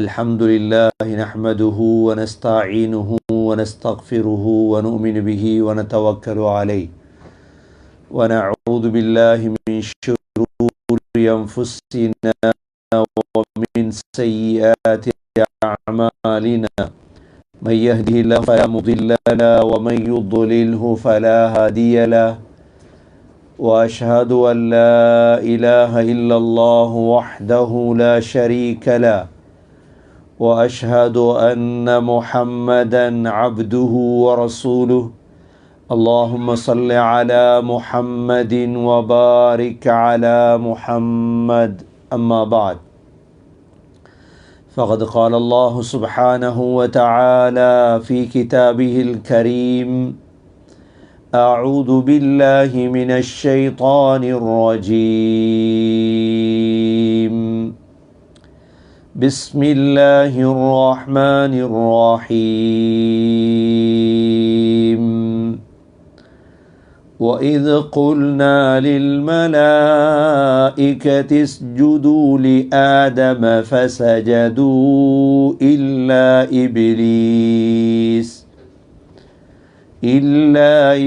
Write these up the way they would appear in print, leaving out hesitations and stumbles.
الحمد لله نحمده ونستعينه ونستغفره ونؤمن به ونتوكل عليه ونعوذ بالله من شرور أنفسنا ومن سيئات أعمالنا من يهده الله فلا مضل له ومن يضلله فلا هادي له وأشهد أن لا إله إلا الله وحده لا شريك له وأشهد أن محمدا عبده ورسوله اللهم صل على محمد وبارك على محمد أما بعد فقد قال الله سبحانه وتعالى في كتابه الكريم أعوذ بالله من الشيطان الرجيم بسم الله الرحمن الرحيم وإذ قلنا للملائكة اسجدوا لآدم فسجدوا إلا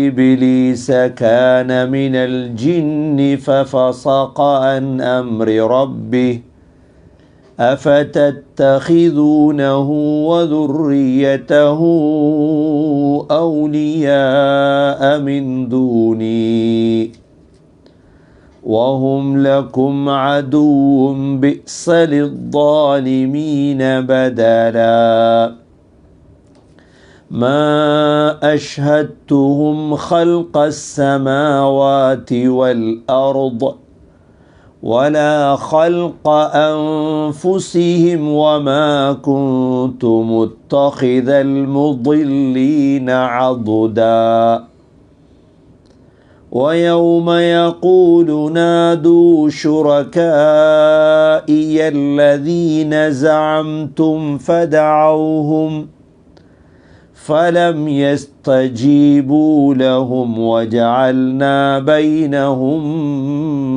إبليس كان من الجن ففسق عن أمر ربه أفتتخذونه وذريته أولياء من دوني وهم لكم عدو بئس للظالمين بدلا ما أشهدتهم خلق السماوات والأرض ولا خلق أنفسهم وما كنت متخذ المضلين عضدا ويوم يقول نادوا شركائي الذين زعمتم فدعوهم فلم يستجيبوا لهم وجعلنا بينهم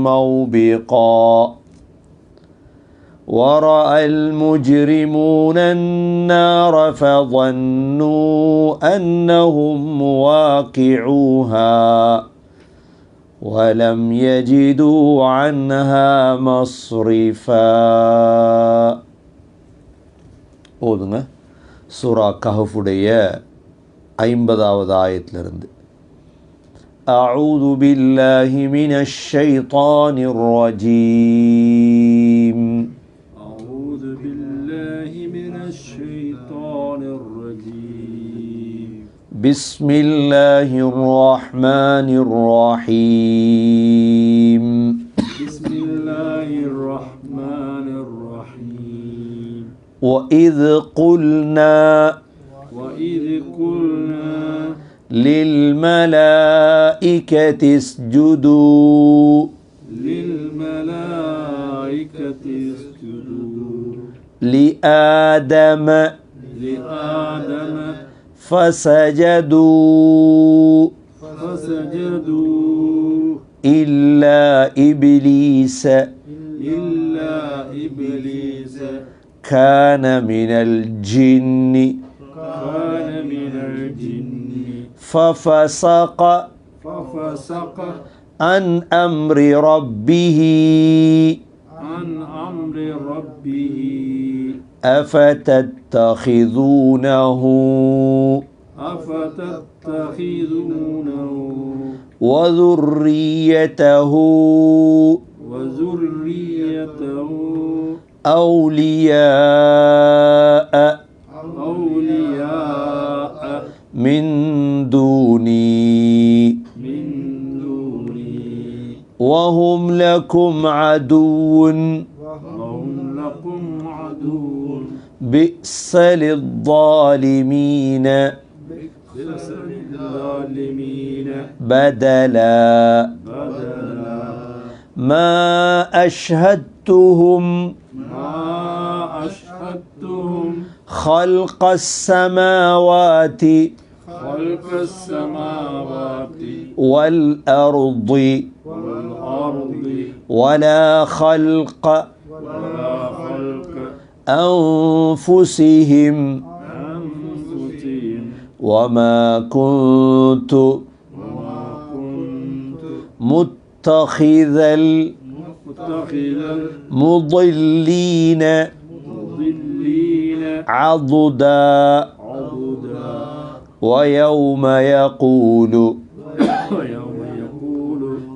موبقا ورأى المجرمون النار فظنوا أنهم مواقعوها ولم يجدوا عنها مصرفا ஓதுங்க சூரா கஹஃபுடைய 50வது ஆயத்திலிருந்து أعوذ بالله من الشيطان الرجيم أعوذ بالله من الشيطان الرجيم بسم الله الرحمن الرحيم بسم الله الرحمن الرحيم وإذ قلنا للملائكة اسجدوا لآدم فسجدوا إلا إبليس كان من الجن ففسق عن أمر ربه أفتتخذونه وذريته أولياء من دوني وهم لكم عدو بئس للظالمين بدلا ما أشهدتهم خلق السماوات والأرض ولا خلق أنفسهم وما كنت متخذ المضلين عضدا ويوم يقول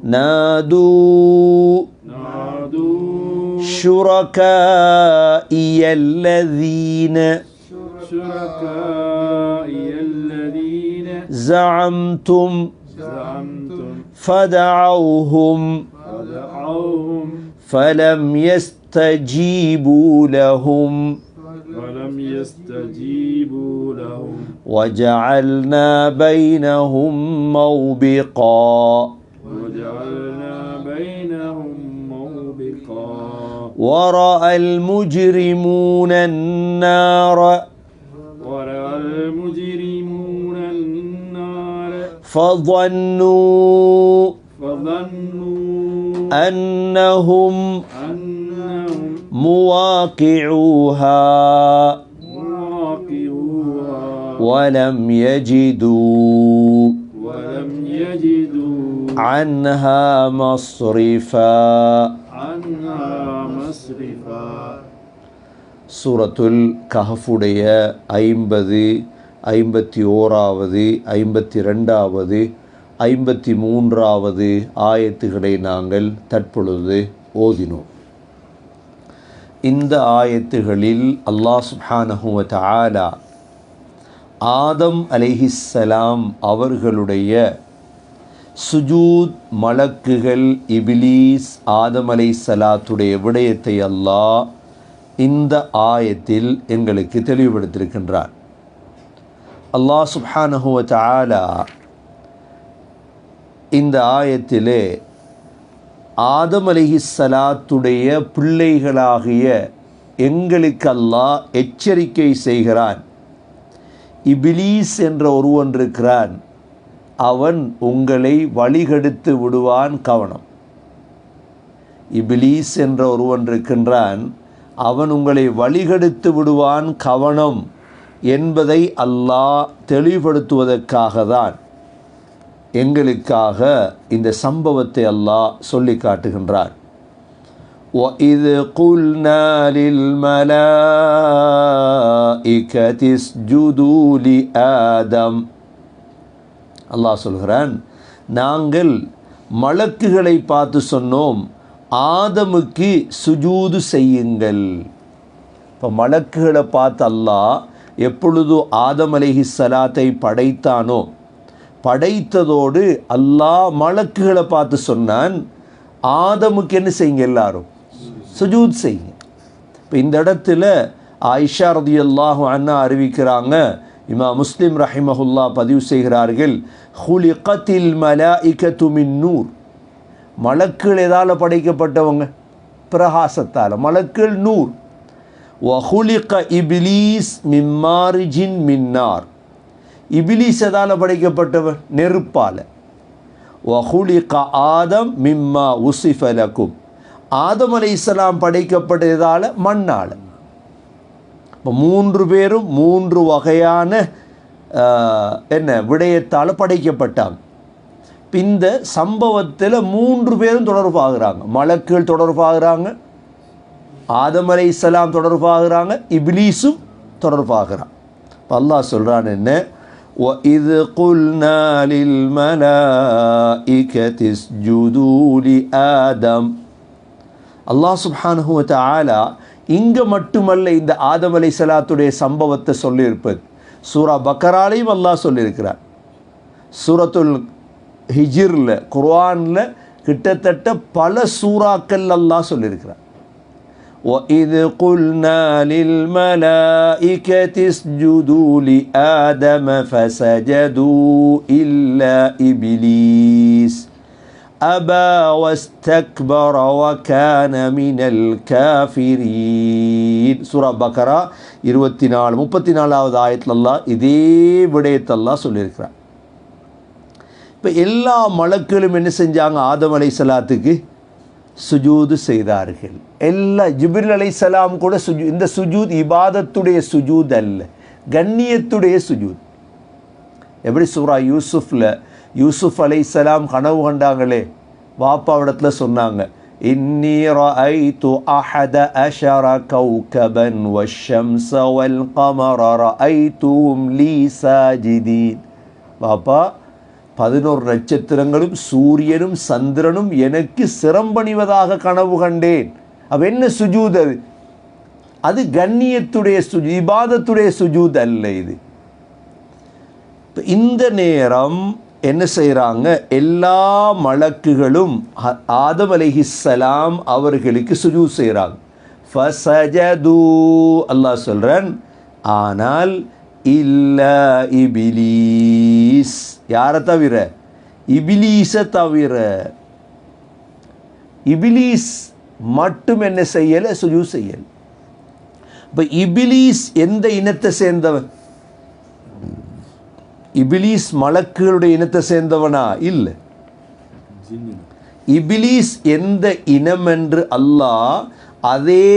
نادوا شركائي الذين زعمتم فدعوهم فلم يستجيبوا لهم وجعلنا بينهم موبقا ورأى المجرمون النار فظنوا أنهم مواقعوها ولم يجدوا عنها مصرفا. சூரத்துல் கஹஃபுடைய 50, 51, 52, 53 ஆயத்துகளை நாங்கள் தற்பொழுது ஓதினோம். இந்த ஆயத்துகளில் அல்லாஹ் சுப்ஹானஹு வ தஆலா ஆதம் அலைஹிஸ்ஸலாம் அவர்களுடைய சுஜூத், மலக்குகள், இபிலீஸ், ஆதம் அலைஹிஸ்ஸலாத்துடைய விடயத்தை அல்லாஹ் இந்த ஆயத்தில் எங்களுக்கு தெளிவுபடுத்தியிருக்கின்றார். அல்லாஹ் சுப்ஹானஹு வ தஆலா இந்த ஆயத்திலே ஆதம் அலைஹிஸ்ஸலாத்துடைய பிள்ளைகளாகிய எங்களுக்கு அல்லாஹ் எச்சரிக்கை செய்கிறான். இபிலீஸ் என்ற ஒருவன் இருக்கிறான், அவன் உங்களை வழிகெடுத்து விடுவான், கவனம். இபிலீஸ் என்ற ஒருவன் இருக்கின்றான், அவன் உங்களை வழிகெடுத்து விடுவான், கவனம் என்பதை அல்லாஹ் தெளிவுபடுத்துவதற்காக தான் எங்களுக்காக இந்த சம்பவத்தை அல்லாஹ் சொல்லி காட்டுகின்றான். وَإِذْ قُلْنَا لِلْمَلَائِكَةِ اسْجُدُوا لِآدَمَ அல்லாஹ் சொல்கிறான், நாங்கள் மலக்குகளை பார்த்து சொன்னோம், ஆதமுக்கு சுஜூது செய்யுங்கள். இப்போ மலக்குகளை பார்த்து அல்லாஹ் எப்பொழுது ஆதம் அலைஹிஸ்ஸலாத்தை படைத்தானோ, படைத்ததோடு அல்லாஹ் மலக்குகளை பார்த்து சொன்னான், ஆதமுக்கு என்ன செய்யுங்க, எல்லாரும் சுஜூத் செய்யுங்க. இப்போ இந்த இடத்துல ஆயிஷா ரலியல்லாஹு அன்ஹா அறிவிக்கிறாங்க, இமாம் முஸ்லிம் ரஹிமஹுல்லா பதிவு செய்கிறார்கள், ஹுலிகத்தில் மலாயிகத்து மின் நூர், மலக்குகள் எதால் படைக்கப்பட்டவங்க, பிரகாசத்தால், மலக்குகள் நூர். வஹுலிக இபிலீஸ் மிம்மாரிஜின் மின்னார், இபிலீஸ் எதால் படைக்கப்பட்டவர், நெருப்பால். வஹுலிக ஆதம் மிம்மா உசிஃப லக்கும், ஆதம் அலைஹிஸ்ஸலாம் படைக்கப்பட்டதால் மண்ணால். இப்போ 3 பேரும் 3 வகையான விடயத்தால் படைக்கப்பட்டாங்க. இந்த சம்பவத்தில் 3 பேரும் தொடர்பாகிறாங்க. மலக்குகள் தொடர்பாகிறாங்க, ஆதம் அலைஹிஸ்ஸலாம் தொடர்பாகிறாங்க, இப்லீஸும் தொடர்பாகிறான். அல்லாஹ் சொல்கிறான் என்ன, وَإِذْ قُلْنَا لِلْمَلَائِكَةِ اسْجُدُوا لِآدَمَ. அல்லாஹ் சுப்ஹானஹு வ தஆலா இங்கே மட்டுமல்ல இந்த ஆதம் அலைஹிஸ்ஸலாத்துடைய சம்பவத்தை சொல்லியிருப்பது, சூரா பக்கராலையும் அல்லாஹ் சொல்லியிருக்கிறார். சூரத்துல் ஹிஜ்ரில், குர்ஆனில் கிட்டத்தட்ட பல சூறாக்கள் அல்லாஹ் சொல்லியிருக்கிறார். وَإِذْ قُلْنَا لِلْمَلَائِكَةِ اسْجُدُوا لِآدَمَ فَسَجَدُوا إِلَّا إِبْلِيسَ أَبَى وَاسْتَكْبَرَ وَكَانَ مِنَ الْكَافِرِينَ. சூரா பக்கரா 24, 34வது ஆயத்தில் அல்லாஹ் இதே விடயத்தை அல்லாஹ் சொல்லியிருக்கிறார். இப்போ எல்லா மலக்குகளும் என்ன செஞ்சாங்க, ஆதம் அலைஹிஸ்ஸலாத்துக்கு சுஜூது செய்தார்கள். எல்லா ஜிப்ரீல் அலைஹிஸ்ஸலாம் கூட இந்த சுஜூத் இபாதத்துடைய சுஜூத் அல்ல, கண்ணியத்துடைய சுஜூத். எப்படி சூரா யூசுஃப்ல யூசுஃப் அலைஹிஸ்ஸலாம் கனவு கண்டாங்களே, வாப்பாவிடத்துல சொன்னாங்க, இன்னி ரஅய்து அஹத அஷர கௌகபன் வஷ்ஷம்ஸ வல் கமர ரஅய்துஹும் லீ சாஜிதீன். வாப்பா, 11 நட்சத்திரங்களும் சூரியனும் சந்திரனும் எனக்கு சிரம்பணிவதாக கனவு கண்டேன். அப்ப என்ன சுஜூத் அது? அது கண்ணியத்துடைய சுஜூத், இபாதத்துடைய சுஜூத் அல்ல இது. இந்த நேரம் என்ன செய்கிறாங்க, எல்லா மலக்குகளும் ஆதம் அலைஹிஸ்ஸலாம் அவர்களுக்கு சுஜூத் செய்கிறாங்க. ஃபஸஜது, அல்லாஹ் சொல்கிறான், ஆனால் இல்ல இபிலீஸ், யாரை தவிர? இபிலீஸை தவிர. இபிலீஸ் மட்டும் என்ன செய்யலை? சுஜூத் செய்யலை. இப்போ இபிலீஸ் எந்த இனத்தை சேர்ந்தவன்? இபிலீஸ் மலக்குகளுடைய இனத்தை சேர்ந்தவனா? இல்லை. இபிலீஸ் எந்த இனம் என்று அல்லாஹ் அதே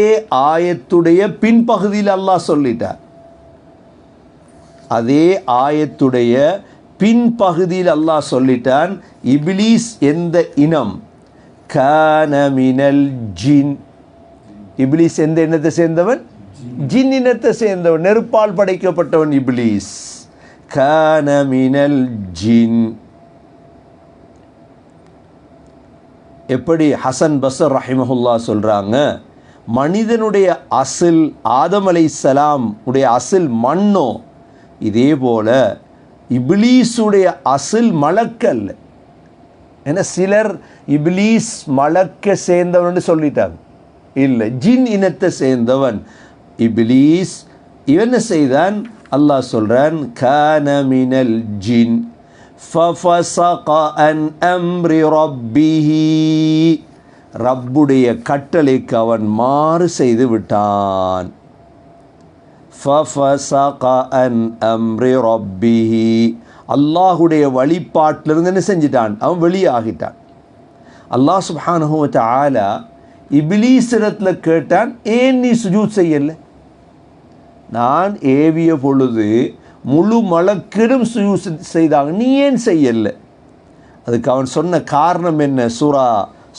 ஆயத்துடைய பின்பகுதியில் அல்லாஹ் சொல்லிட்டார். அதே ஆயத்துடைய பின்பகுதியில் அல்லாஹ் சொல்லிட்டான், இபிலீஸ் எந்த இனம்? கான மினல் ஜின். இபிலீஸ் எந்த இனத்தை சேர்ந்தவன்? ஜின் இனத்தை சேர்ந்தவன், நெருப்பால் படைக்கப்பட்டவன் இபிலீஸ். கான மினல் ஜின். எப்படி ஹசன் பஸ்ர் ரஹிமஹுல்லா சொல்கிறாங்க, மனிதனுடைய அசில் ஆதம் அலைஹிஸ்ஸலாம் உடைய அசில் மண்ணோ, இதே போல இபிலீஸுடைய அசில் மலக்கல்ல. ஏன்னா சிலர் இபிலீஸ் மலக்க சேர்ந்தவன் சொல்லிட்டாங்க. இல்லை, ஜின் இனத்தை சேர்ந்தவன் இபிலீஸ். இவன் செய்தான், அல்லாஹ் சொல்கிறான், கான மினல் ஜின் ஃபஃபஸக அன் அம்ரி ரப்பிஹி. ரப்புடைய கட்டளைக்கு அவன் மாறு செய்து விட்டான். ஃபஃபஸக அன் அம்ரி ரப்பிஹி, அல்லாஹுடைய வழிபாட்டிலிருந்து என்ன செஞ்சிட்டான்? அவன் வெளியாகிட்டான். அல்லாஹ் சுப்ஹானஹு வ தஆலா இபிலீஸிடத்தில் கேட்டான், ஏன் நீ சுஜூத் செய்யல? நான் ஏவிய பொழுது முழு மலக்கிடும் சுஜூத் செய்தாங்க, நீ ஏன் செய்யல? அதுக்கு அவன் சொன்ன காரணம் என்ன? சூரா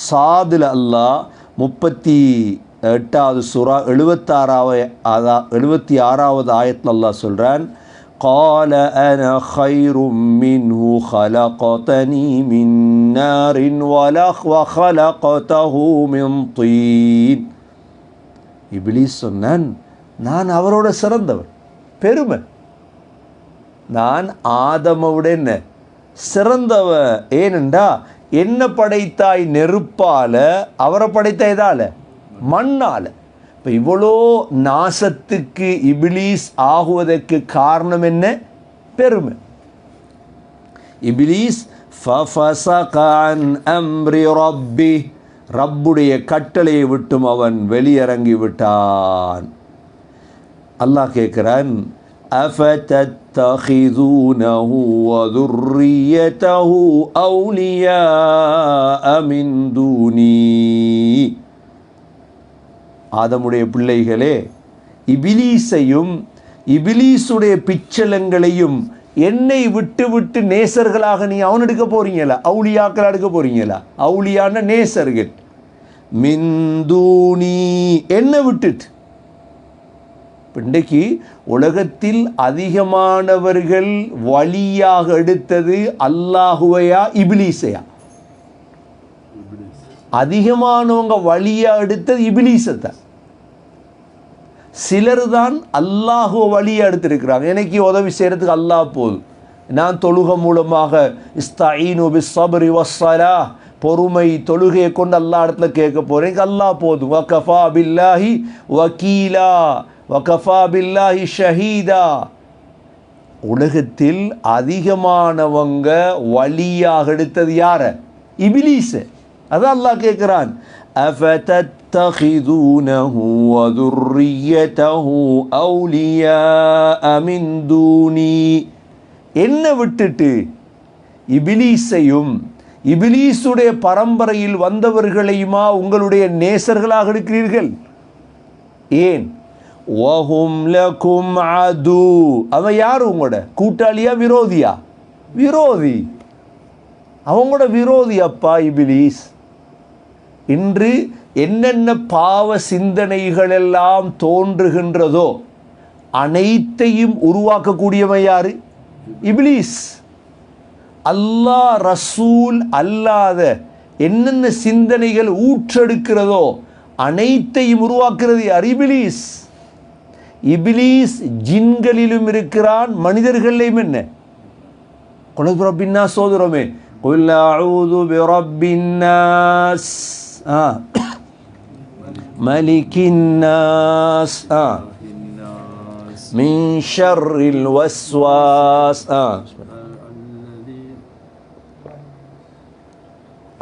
சாதுல அல்லாஹ் 38வது சூரா 76வது ஆயத்தில் அல்லாஹ் சொல்கிறான், قال أنا خير منه خلقتني من نار وخلقته من طين. இப்லீஸ் சொன்னான், நான் அவரோட சிறந்தவன். பெருமை, நான் ஆதமோட என்ன சிறந்தவன். ஏனென்றா என்ன படைத்தாய் நெருப்பால, அவரை படைத்தாய் எதால? மண்ணால. இப்போ இவ்வளோ நாசத்துக்கு இபிலீஸ் ஆகுவதற்கு காரணம் என்ன? பெருமை. இபிலீஸ் ஃபஃபஸக அன் அம்ரி ரப்பி, ரப்புடைய கட்டளையை விட்டும் அவன் வெளியிறங்கி விட்டான். அல்லாஹ் கேட்கிறான், أفتتخذونه وذريته أولياء من دوني. ஆதமுடைய பிள்ளைகளே, இபிலீஸையும் இபிலீஸுடைய பிச்சலங்களையும் என்னை விட்டு விட்டு நேசர்களாக நீ அவன் எடுக்க போறீங்களா? அவுலியாக்கள் எடுக்க போறீங்களா? அவுலியான நேசர்கள். மின் தூனி, என்னை விட்டுட்டு. இன்றைக்கு உலகத்தில் அதிகமானவர்கள் வழியாக எடுத்தது அல்லாஹுவையா இபிலீஸையா? அதிகமானவங்க வழியாக எடுத்தது இபிலீஸைத்தான். சிலர் தான் அல்லாஹுவ வழியாக எடுத்திருக்கிறாங்க. எனக்கு உதவி செய்கிறதுக்கு அல்லாஹ் போதும், நான் தொழுகை மூலமாக இஸ்தஈனு பிஸ்ஸப்ரி வஸ்ஸலாஹ், பொறுமை தொழுகையை கொண்டு அல்லாஹ் இடத்துல கேட்க போகிறேன், அல்லாஹ் போதும். வகஃபா பில்லாஹி வக்கீலா வகஃபா பில்லாஹி ஷஹீதா. உலகத்தில் அதிகமானவங்க வழியாக எடுத்தது யார? இபிலீஸ். அதான் அல்லாஹ் கேட்குறான், அஃபதத்தகிதுனஹு வதுர்ரியதஹு அவுலியாஅ மின் தூனி. என்ன விட்டுட்டு இபிலீஸையும் இபிலீசுடைய பரம்பரையில் வந்தவர்களையுமா உங்களுடைய நேசர்களாக இருக்கிறீர்கள்? ஏன்? வஹும் லகும் அது, அவன் யார்? உங்களோட கூட்டாளியா விரோதியா? விரோதி. அவங்களோட விரோதி அப்பா இபிலீஸ். இன்று என்னென்ன பாவ சிந்தனைகள் எல்லாம் தோன்றுகின்றதோ அனைத்தையும் உருவாக்கக்கூடியவன் யாரு? இபிலீஸ். அல்லாஹ் ரசூல் அல்லாத என்னென்ன சிந்தனைகள் ஊற்றெடுக்கிறதோ அனைத்தையும் உருவாக்குறது யார்? இபிலீஸ். இபிலீஸ் ஜின்களிலும் இருக்கிறான், மனிதர்களிலும். என்ன குல் ரப்பின் நாஸ் சோதரமே, குல் அஊது பிரப்பின் நாஸ், மலிக்கின் நாஸ், மின் ஷர்ரில் வஸ்வாஸ்,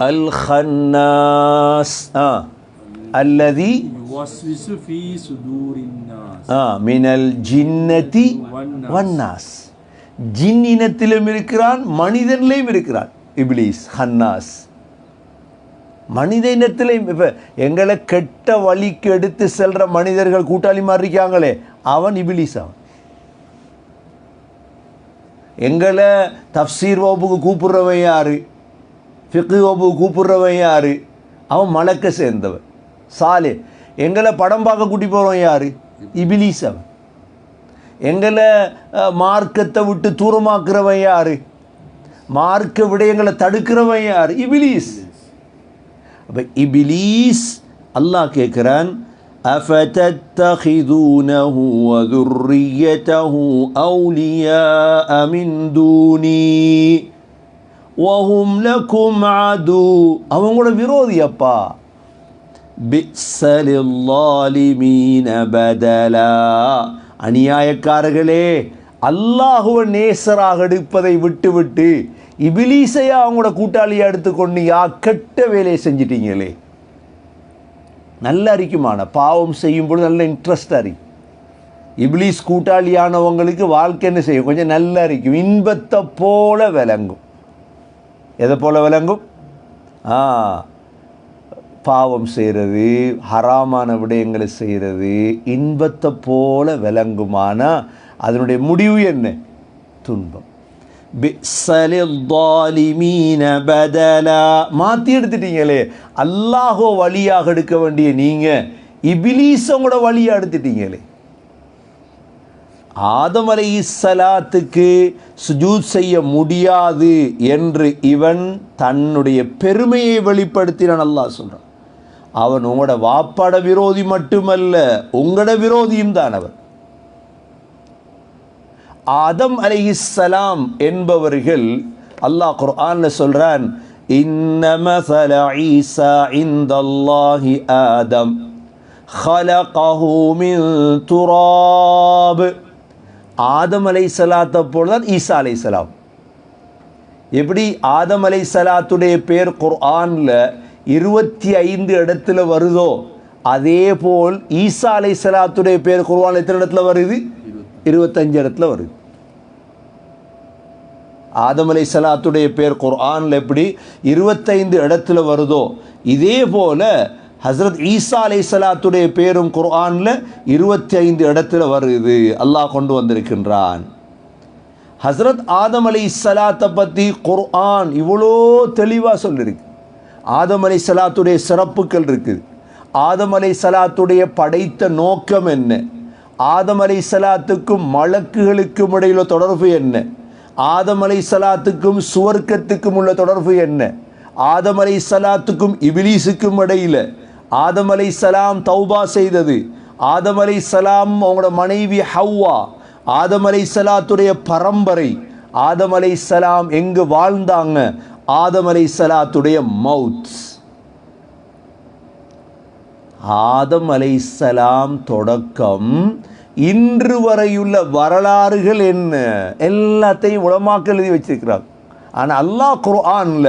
அல் ஹன்னாஸ், அல்லதி யுவஸ்விசு ஃபீ சுதூரின் நாஸ், மினல் ஜின்னதி வன்னாஸ். ஜின் இனத்திலும் இருக்கிறான், மனிதனிலையும் இருக்கிறான் இப்லீஸ் ஹன்னாஸ். மனித இனத்திலையும். இப்போ எங்களை கெட்ட வழிக்கு எடுத்து செல்ற மனிதர்கள் கூட்டாளி மாதிரி இருக்காங்களே, அவன் இப்லீஸ். அவன் எங்களை தஃப்சீர் வகுப்புக்கு கூப்பிடுறவன் யாரு? ஃபிக்ஹ் வகுப்புக்கு கூப்பிடுறவன் யாரு? அவன் மலக்க சேர்ந்தவன். சாலே. எங்களை படம் பார்க்க கூட்டி போகிறவன் யாரு? இபிலீஸ். அவன் எங்களை மார்க்கத்தை விட்டு தூரமாக்குறவன் யாரு? மார்க்க விடயங்களை தடுக்கிறவன் யார்? இபிலீஸ். அப்போ இபிலீஸ் அல்லாஹ் கேட்குறான், أفتتخذونه وذريته أولياء من دوني وهم لكم عدو. அவங்களோட விரோதி அப்பா. بئس للظالمين بدلا. அநியாயக்காரர்களே, அல்லாஹுவை நேசராக எடுப்பதை விட்டு இபிலீஸையா அவங்களோட கூட்டாளியை எடுத்துக்கொண்டு கெட்ட வேலையை செஞ்சிட்டீங்களே. நல்லா இருக்குமான பாவம் செய்யும்போது நல்ல இன்ட்ரெஸ்டாக இருக்கும். இபிலீஸ் கூட்டாளியானவங்களுக்கு வாழ்க்கை என்ன செய்யும்? கொஞ்சம் நல்லா இருக்கும், இன்பத்தை போல விளங்கும். எதை போல விளங்கும்? பாவம் செய்கிறது, ஹராமான விடயங்களை செய்கிறது இன்பத்தை போல விளங்குமானா அதனுடைய முடிவு என்ன? துன்பம். மாற்றி எடுத்துட்டீங்களே. அல்லாஹோ வழியாக எடுக்க வேண்டிய நீங்கள் இபிலீஸோட வழியாக எடுத்துட்டீங்களே. ஆதம் அலைஹிஸ்ஸலாத்துக்கு சுஜூத் செய்ய முடியாது என்று இவன் தன்னுடைய பெருமையை வெளிப்படுத்தினான். அல்லாஹ் சொல்கிறான், அவன் உங்களோட வாப்பாட விரோதி மட்டுமல்ல, உங்களோட விரோதியும் தான் அவன். ஆதம் அலைஹிஸ்ஸலாம் என்பவர்கள் அல்லாஹ் குர்ஆன்ல சொல்றான், இன்ன மஸல ஈஸா இன்தல்லாஹி ஆதம் خلقه من تراب. ஆதம் அலைஹிஸ்ஸலாத்தை போலதான் ஈசா அலைஹிஸ்ஸலாம். எப்படி ஆதம் அலைஹிஸ்ஸலாத்துடைய பேர் குர்ஆன்ல 25 இடத்துல வருதோ, அதே போல் ஈசா அலைஹிஸ்ஸலாத்துடைய பேர் குர்ஆன்ல எத்தனை இடத்துல வருது? 25 இடத்துல வருது. ஆதம் அலைஹிஸ்ஸலாத்துடைய பேர் குர்ஆன்ல எப்படி 25 இடத்துல வருதோ, இதே போல ஹஸ்ரத் ஈசா அலைஹிஸ்ஸலாத்துடைய பேரும் குர்ஆன்ல 25 இடத்துல வருது. அல்லாஹ் கொண்டு வந்திருக்கின்றான். ஹஸ்ரத் ஆதம் அலைஹிஸ்ஸலாத்தை பற்றி குர்ஆன் இவ்வளோ தெளிவாக சொல்லியிருக்கு. ஆதம் அலைஹிஸ்ஸலாத்துடைய சிறப்புகள் இருக்குது. ஆதம் அலைஹிஸ்ஸலாத்துடைய படைத்த நோக்கம் என்ன? ஆதம் அலைஹிஸ்ஸலாத்துக்கும் மலக்குகளுக்கும் இடையில தொடர்பு என்ன? ஆதம் அலைஹிஸ்ஸலாத்துக்கும் சுவர்க்கத்துக்கும் உள்ள தொடர்பு என்ன? ஆதம் அலைஹிஸ்ஸலாத்துக்கும் இபிலீஸுக்கும் இடையில ஆதம் அலைஹிஸ்ஸலாம் தௌபா செய்தது, ஆதம் அலைஹிஸ்ஸலாம் அவங்களோட மனைவி ஹவ்வா, ஆதம் அலைஹிஸ்ஸலாத்துடைய பரம்பரை, ஆதம் அலைஹிஸ்ஸலாம் எங்கு வாழ்ந்தாங்க, ஆதம் அலைஹிஸ்ஸலாத்துடைய மவுத். ஆதம் அலைஹிஸ்ஸலாம் தொடக்கம் இன்று வரையுள்ள வரலாறுகள் என்ன எல்லாத்தையும் உலமாக்கள் எழுதி வச்சிருக்கிறாங்க. ஆனால் அல்லாஹ் குர்ஆன்ல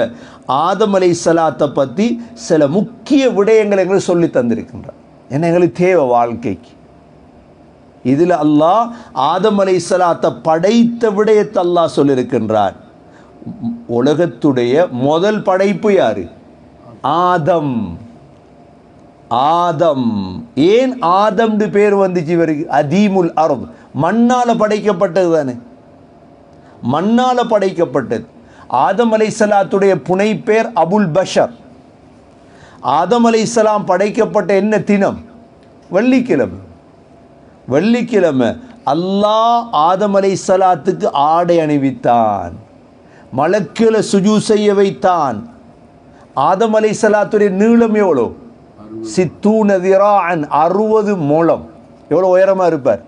ஆதம் அலைஹிஸ்ஸலாத்தை பற்றி சில முக்கிய விடயங்களை எங்களுக்கு சொல்லி தந்திருக்கின்றார். ஏன்னா எங்களுக்கு தேவை வாழ்க்கைக்கு. இதில் அல்லாஹ் ஆதம் அலைஹிஸ்ஸலாத்தை படைத்த விடயத்தை அல்லாஹ் சொல்லியிருக்கின்றார். உலகத்துடைய முதல் படைப்பு யாரு? ஆதம். ஆதம். ஏன் ஆதம்னு பேர் வந்துச்சு இவருக்கு? அதீமுல் அர்த், மண்ணால படைக்கப்பட்டது தானே, மண்ணால படைக்கப்பட்டது. ஆதம் அலைஹிஸ்ஸலாத்துடைய புனை பேர் அபுல் பஷர். ஆதம் அலைஹிஸ்ஸலாம் படைக்கப்பட்ட என்ன தினம்? வெள்ளிக்கிழமை. வெள்ளிக்கிழமை அல்லாஹ் ஆதம் அலைஹிஸ்ஸலாத்துக்கு ஆடை அணிவித்தான், மலக்குகளை சுஜூத் செய்ய வைத்தான். ஆதம் அலைஹிஸ்ஸலாத்துடைய நீளம் எவ்வளோ? 60 திராஅன், 60 முழம். எவ்வளோ உயரமாக இருப்பார்?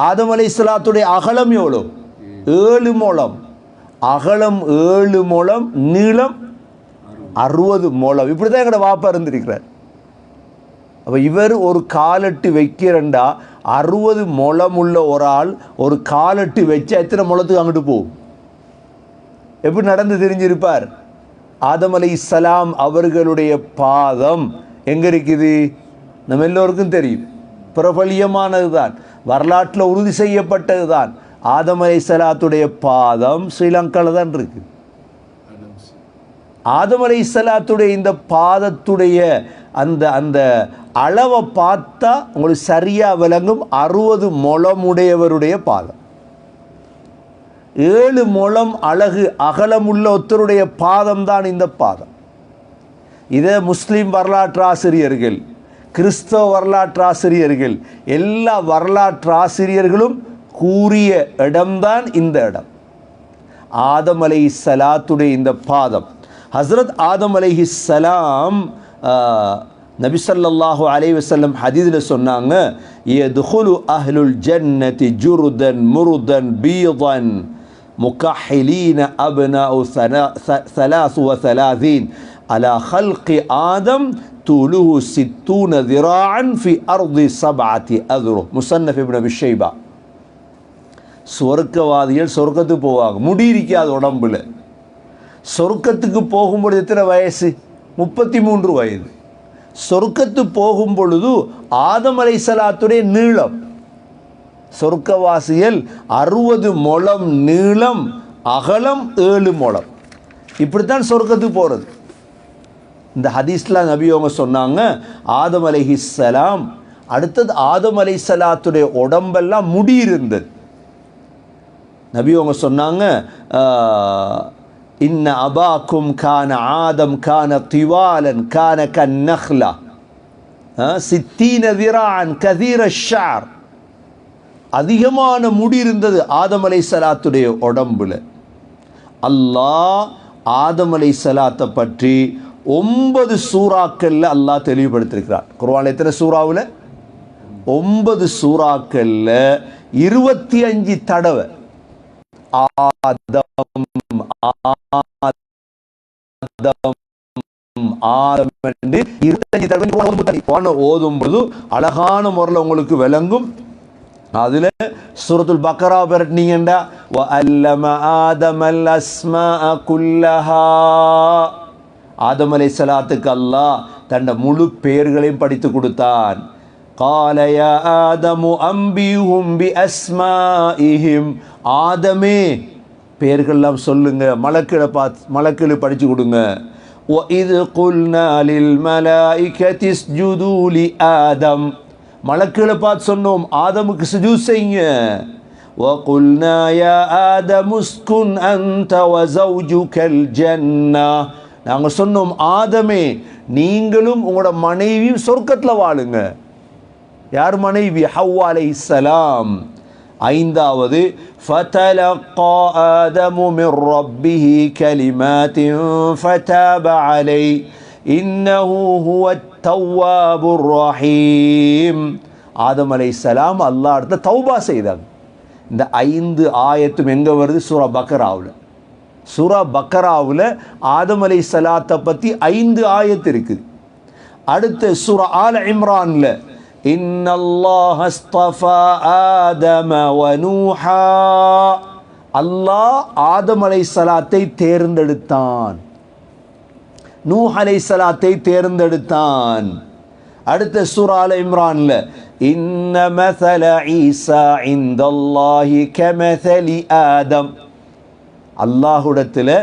ஆதம் அலைஹிஸ்ஸலாத்துடைய அகலம் எவ்வளோ? 7 முழம். அகலம் 7 முழம், நீளம் 60 முழம். இப்படி தான் எங்களோட வாப்பா இருந்திருக்கிறார். அப்போ இவர் ஒரு காலட்டு வைக்கிறண்டா 60 முழம் உள்ள ஒரு ஆள் ஒரு காலட்டு வச்சா எத்தனை முழத்துக்கு அங்கிட்டு போகும்? எப்படி நடந்து தெரிஞ்சிருப்பார்? ஆதம் அலைஹிஸ்ஸலாம் அவர்களுடைய பாதம் எங்கே இருக்குது? நம்ம எல்லோருக்கும் தெரியும், பிரபலியமானது தான், வரலாற்றில் உறுதி செய்யப்பட்டது தான். ஆதம் அலைஹிஸ்ஸலாத்துடைய பாதம் ஸ்ரீலங்காவில் தான் இருக்கு. ஆதம் அலைஹிஸ்ஸலாத்துடைய இந்த பாதத்துடைய அந்த அந்த அளவை பார்த்தா உங்களுக்கு சரியாக விளங்கும். 60 முழமுடையவருடைய பாதம், 7 முழம் அழகு அகலமுள்ள ஒருத்தருடைய பாதம் தான் இந்த பாதம். இதை முஸ்லீம் வரலாற்றாசிரியர்கள், கிறிஸ்தவ வரலாற்றாசிரியர்கள், எல்லா வரலாற்றாசிரியர்களும் கூறிய இடம்தான் இந்த இடம். ஆதம் அலைஹிஸ்ஸலாத்துடைய இந்த பாதம். ஹஸ்ரத் ஆதம் அலைஹிஸ்ஸலாம் நபி ஸல்லல்லாஹு அலைஹி வஸல்லம் ஹதீஸில் சொன்னாங்க, யதுகுலு அஹ்லுல் ஜன்னதி ஜுர்தன் முர்தன் பீதன் முகஹிலீன அப்னாஉ 33 அலா ஹல்கி ஆதம் தூலுஹு 60 திராஅன் ஃபி அர்தி 7 அத்ரு. முஸன்னஃப் இப்னு அபி ஷைபா. சொர்க்கவாதிகள் சொர்க்கத்துக்கு போவாங்க, முடி இருக்காது உடம்புல. சொர்க்கத்துக்கு போகும்பொழுது எத்தனை வயசு? 33 வயது. சொர்க்கத்து போகும் பொழுது ஆதம் அலைஹிஸ்ஸலாத்துடைய நீளம், சொர்க்கவாசிகள் 60 முழம் நீளம், அகலம் 7 முழம். இப்படித்தான் சொர்க்கத்துக்கு போகிறது. இந்த ஹதீஸ்ல நபி அவங்க சொன்னாங்க, ஆதம் அலைஹிஸ்ஸலாம் அடுத்தது ஆதம் அலைஹிஸ்ஸலாத்துடைய உடம்பெல்லாம் முடி இருந்தது. நபி அவங்க சொன்னாங்க, இன்ன அபாக்கும் கான ஆதம் கான திவாலன் கான கன்னஹ்லா 60 திராஅன் கதீர ஷஅர். அதிகமான முடி இருந்தது ஆதம் அலைஹிஸ்ஸலாத்துடைய உடம்புல. அல்லாஹ் ஆதம் அலைஹிஸ்ஸலாத்தை பற்றி 9 சூறாக்கள்ல அல்லாஹ் தெளிவுபடுத்தியிருக்கிறார். குர்ஆன்ல எத்தனை சூறாவில்? 9 சூறாக்கள்ல 25 தடவை ஆதம் ஆதம் ஆதம் என்று 25 தடவை ஓதும் பொழுது அழகான முறையில் உங்களுக்கு விளங்கும். அதுல சூரத்துல் பக்ரா பெறட்டீங்கண்டா வஅல்லம ஆதமல் அஸ்மாஅ குல்லஹா. ஆதம் அலைஹிஸ்ஸலாத்துக்கு அல்லாஹ் தன்னுடைய முழு பெயர்களையும் படித்து கொடுத்தான். قال يا آدم أنبئهم بأسمائهم. ஆதமே பெயர்கள்லாம் சொல்லுங்க, மலக்களை படிச்சு கொடுங்க. وإذ قلنا للملائكة اسجدوا لآدم. மலக்களை பார்த்து சொன்னோம், ஆதமுக்கு சுஜூத் செய்யுங்க. وقلنا يا آدم اسكن أنت وزوجك الجنة. நாங்கள் சொன்னோம், ஆதமே நீங்களும் உங்களோட மனைவியும் சொர்க்கத்தில் வாழுங்க. யார் மனைவி? ஹவ்வா அலைஹிஸ்ஸலாம். 5வது فتلقى آدم من ربه كلمات فتاب عليه إنه هو التواب الرحيم. ஆதம் அலைஹிஸ்ஸலாம் அல்லாஹ் அடுத்த தௌபா செய்தாங்க. இந்த 5 ஆயத்தும் எங்கே வருது? சூரா பக்ராவில். சூரா பக்ராவில் ஆதம் அலைஹிஸ்ஸலாத்தை பற்றி 5 ஆயத்து இருக்குது. அடுத்து சூரா ஆல இம்ரான்ல இன்னல்லாஹ் அஸ்தஃபா ஆதம வ நூஹா. அல்லாஹ் ஆதம் அலைஹிஸ்ஸலாத்தை தேர்ந்தெடுத்தான், நூஹ் அலைஹிஸ்ஸலாத்தை தேர்ந்தெடுத்தான். அடுத்த சூரா ஆல இம்ரான்ல இன்ன மஸல ஈசா இன்தல்லாஹி கமஸலி ஆதம். அல்லாஹ்விடத்தில்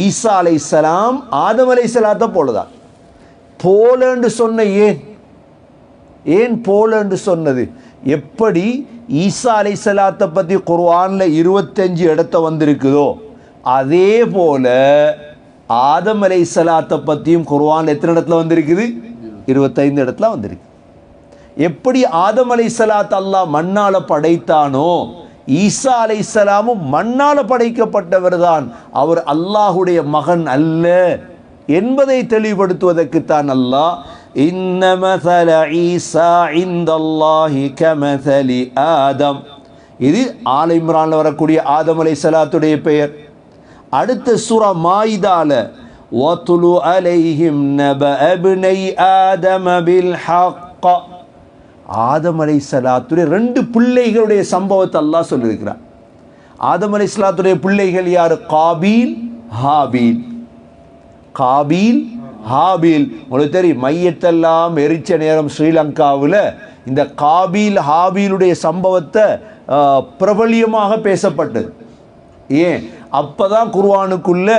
ஈசா அலைஹிஸ்ஸலாம் ஆதம் அலைஹிஸ்ஸலாத்தை போலதான். போலன்னு சொன்ன ஏன் போலன்னு சொன்னது? எப்படி ஈசா அலைஹிஸ்ஸலாத்தை பற்றி குர்ஆனில் 25 இடத்த வந்திருக்குதோ அதே போல ஆதம் அலைஹிஸ்ஸலாத்தை பற்றியும் குர்ஆனில் எத்தனை இடத்துல வந்திருக்குது? 25 இடத்துல வந்திருக்கு. எப்படி ஆதம் அலைஹிஸ்ஸலாத் அல்லாஹ் மண்ணால படைத்தானோ ஈசா அலைஹிஸ்ஸலாமும் மண்ணால படைக்கப்பட்டவர் தான், அவர் அல்லாஹுடைய மகன் அல்ல என்பதை தெளிவுபடுத்துவதற்குத்தான் அல்லாஹ் இன்ன மஸல ஈசா இன்தல்லாஹி கமஸலி ஆதம், இது ஆல இம்ரான்ல வரக்கூடிய ஆதம் அலைஹிஸ்ஸலாத்துடைய பெயர். அடுத்த சூரா மாயிதால வத்லு அலைஹிம் நபஅ இப்னை ஆதம பில் ஹக், ஆதம் அலைஹிஸ்ஸலாத்துடைய 2 பிள்ளைகளுடைய சம்பவத்தை அல்லாஹ் சொல்லியிருக்கிறார். ஆதம் அலைஹிஸ்ஸலாத்துடைய பிள்ளைகள் யார்? காபீல் ஹாபீல். காபீல் ஹாபீல் உங்களுக்கு தெரியும், மையத்தெல்லாம் எரிச்ச நேரம் ஸ்ரீலங்காவில் இந்த காபீல் ஹாபீலுடைய சம்பவத்தை பிரபலியமாக பேசப்பட்டது. ஏன்? அப்பதான் குர்ஆனுக்குள்ள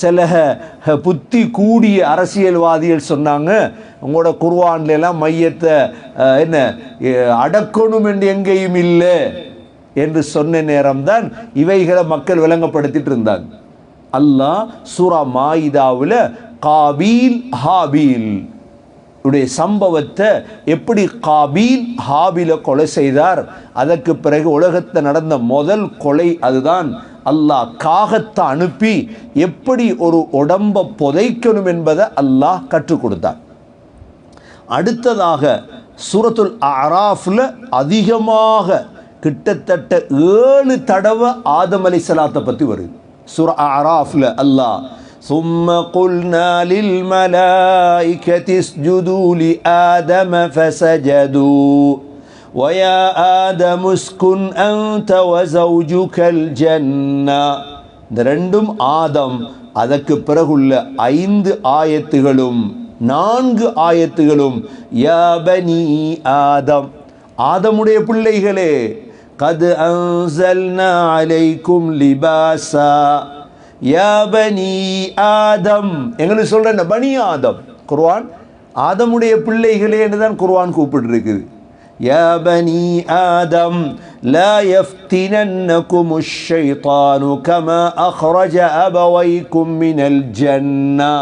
சில புத்தி கூடிய அரசியல்வாதிகள் சொன்னாங்க, உங்களோட குர்ஆன்ல எல்லாம் மையத்தை என்ன அடக்கணும் என்று எங்கேயும் இல்லை என்று சொன்ன நேரம்தான் இவைகளை மக்கள் விளங்கப்படுத்திட்டு இருந்தாங்க. அல்லாஹ் சூரா மாயிதாவில் காபீல் ஹாபீல் உடைய சம்பவத்தை, எப்படி காபீல் ஹாபீலை கொலை செய்தார், அதற்கு பிறகு உலகத்தில் நடந்த முதல் கொலை அதுதான். அல்லாஹ் காகத்தை அனுப்பி எப்படி ஒரு உடம்பை புதைக்கணும் என்பதை அல்லாஹ் கற்றுக் கொடுத்தார். அடுத்ததாக சூரத்துல் அராஃப்ல அதிகமாக கிட்டத்தட்ட 7 தடவை ஆதம் அலைஹிஸ்ஸலாத்தை பற்றி வருது. சூரா அராஃப்ல அல்லாஹ் ثم قلنا للملائكة اسجدوا لآدم فسجدوا ويا آدم اسكن أنت وزوجك الجنة. இந்த 2 ஆதம், அதற்கு பிறகுள்ள 5 ஆயத்துகளும் 4 ஆயத்துகளும் யா பனி ஆதம், ஆதமுடைய பிள்ளைகளே, கத் அன்ஸல்னா அலைக்கும் லிபாஸா யா பனி ஆதம், எங்களுக்கு சொல்ற பனி ஆதம். குர்ஆன் ஆதமுடைய பிள்ளைகளே என்று தான் குர்ஆன் கூப்பிட்டுருக்குது. யா பனி ஆதம் லா யஃப்தினன்னகுமுஷ் ஷைத்தானு கமா அக்ரஜ அபவைக்கும் மினல் ஜன்னா.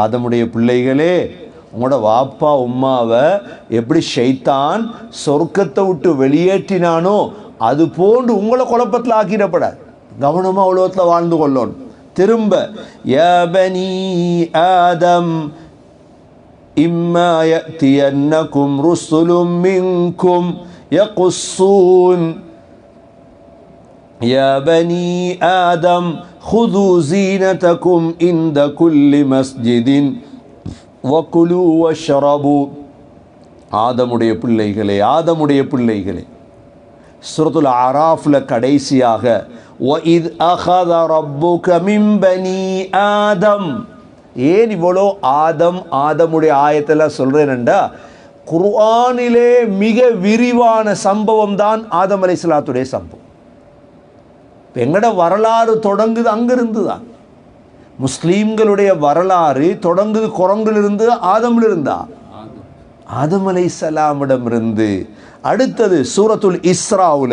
ஆதமுடைய பிள்ளைகளே, உங்களோட வாப்பா உம்மாவை எப்படி ஷைத்தான் சொர்க்கத்தை விட்டு வெளியேற்றினானோ அது போன்று உங்களை குழப்பத்தில் ஆக்கிடப்படாது. கவனமாக உலகத்தில் வாழ்ந்து கொள்ளணும். திரும்ப யா பனி ஆதம் இம்மா யஅதியன்னகும் ருசுலும் மின்கும் யகுஸ்ஸூன் யா பனி ஆதம் ஹுது ஜீனதகும் இன்த குல்லி மஸ்ஜிதின் வகுலு வஷ்ரபு. ஆதமுடைய பிள்ளைகளே, ஆதமுடைய பிள்ளைகளே, சூரத்துல் அராஃப்ல கடைசியாக وَإِذْ أَخَذَ رَبُّكَ مِنْ بَنِي آدَمَ. ஏன் இவ்வளோ ஆதமுடைய ஆயத்தில் சொல்கிறேன்டா, குர்ஆனிலே மிக விரிவான சம்பவம் தான் ஆதம் அலைஹிஸ்ஸலாத்துடைய சம்பவம். எங்கட வரலாறு தொடங்குது அங்கிருந்து தான். முஸ்லீம்களுடைய வரலாறு தொடங்குது குரங்கிலிருந்து, ஆதமிலிருந்தா, ஆதம் அலைஹிஸ்ஸலாமிடமிருந்து. அடுத்தது சூரத்துல் இஸ்ராவுல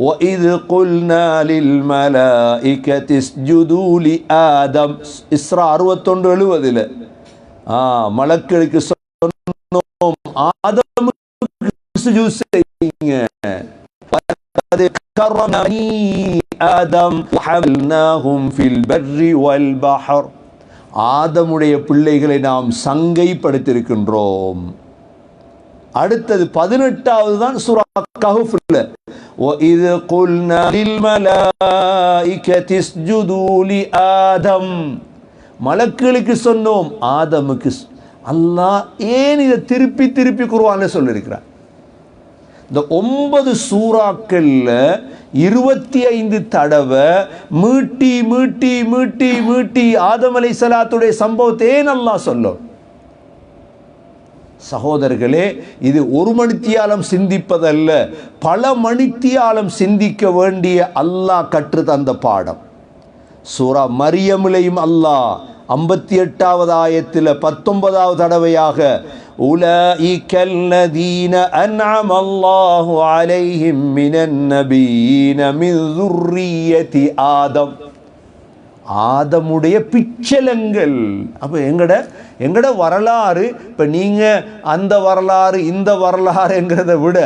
وَإِذْ قُلْنَا لِلْمَلَائِكَةِ اسْجُدُوا لِآدَمَ. இஸ்ரா 61-70 மலக்களுக்கு சொன்னோம் ஆதமுக்கு சுஜூத் செய்யுங்க. كرمنا بني آدم وحملناهم في البر والبحر. ஆதமுடைய பிள்ளைகளை நாம் சங்கைப்படுத்தியிருக்கின்றோம். அடுத்தது 18வது தான் சூரா கஹ்ஃப்ல وَإِذْ قُلْنَا لِلْمَلَائِكَةِ اسْجُدُوا لِآدَمَ. மலக்குகளுக்கு சொன்னோம் ஆதமுக்கு. அல்லாஹ் ஏன் இதை திருப்பி திருப்பி குர்ஆன்ல சொல்லியிருக்கிறார்? இந்த 9 சூறாக்கள்ல 25 தடவை மீட்டி மீட்டி மீட்டி மீட்டி ஆதம் அலைஹிஸ்ஸலாத்துடைய சம்பவத்தை ஏன் அல்லாஹ் சொல்லும்? சகோதரர்களே, இது ஒரு மணித்தியாலம் சிந்திப்பதல்ல, பல மணித்தியாலம் சிந்திக்க வேண்டிய அல்லாஹ் கற்று தந்த பாடம். சூரா மரியமிலையும் அல்லாஹ் 58வது ஆயத்தில் 19வது தடவையாக உலஇகல்லதீன அன்அமல்லாஹு அலைஹிம் மினன் நபியீன மின் ذُرِّيَّةِ ஆதம், ஆதமுடைய பிச்சலங்கள். அப்போ எங்கட வரலாறு, இப்போ நீங்கள் அந்த வரலாறு இந்த வரலாறுங்கிறத விட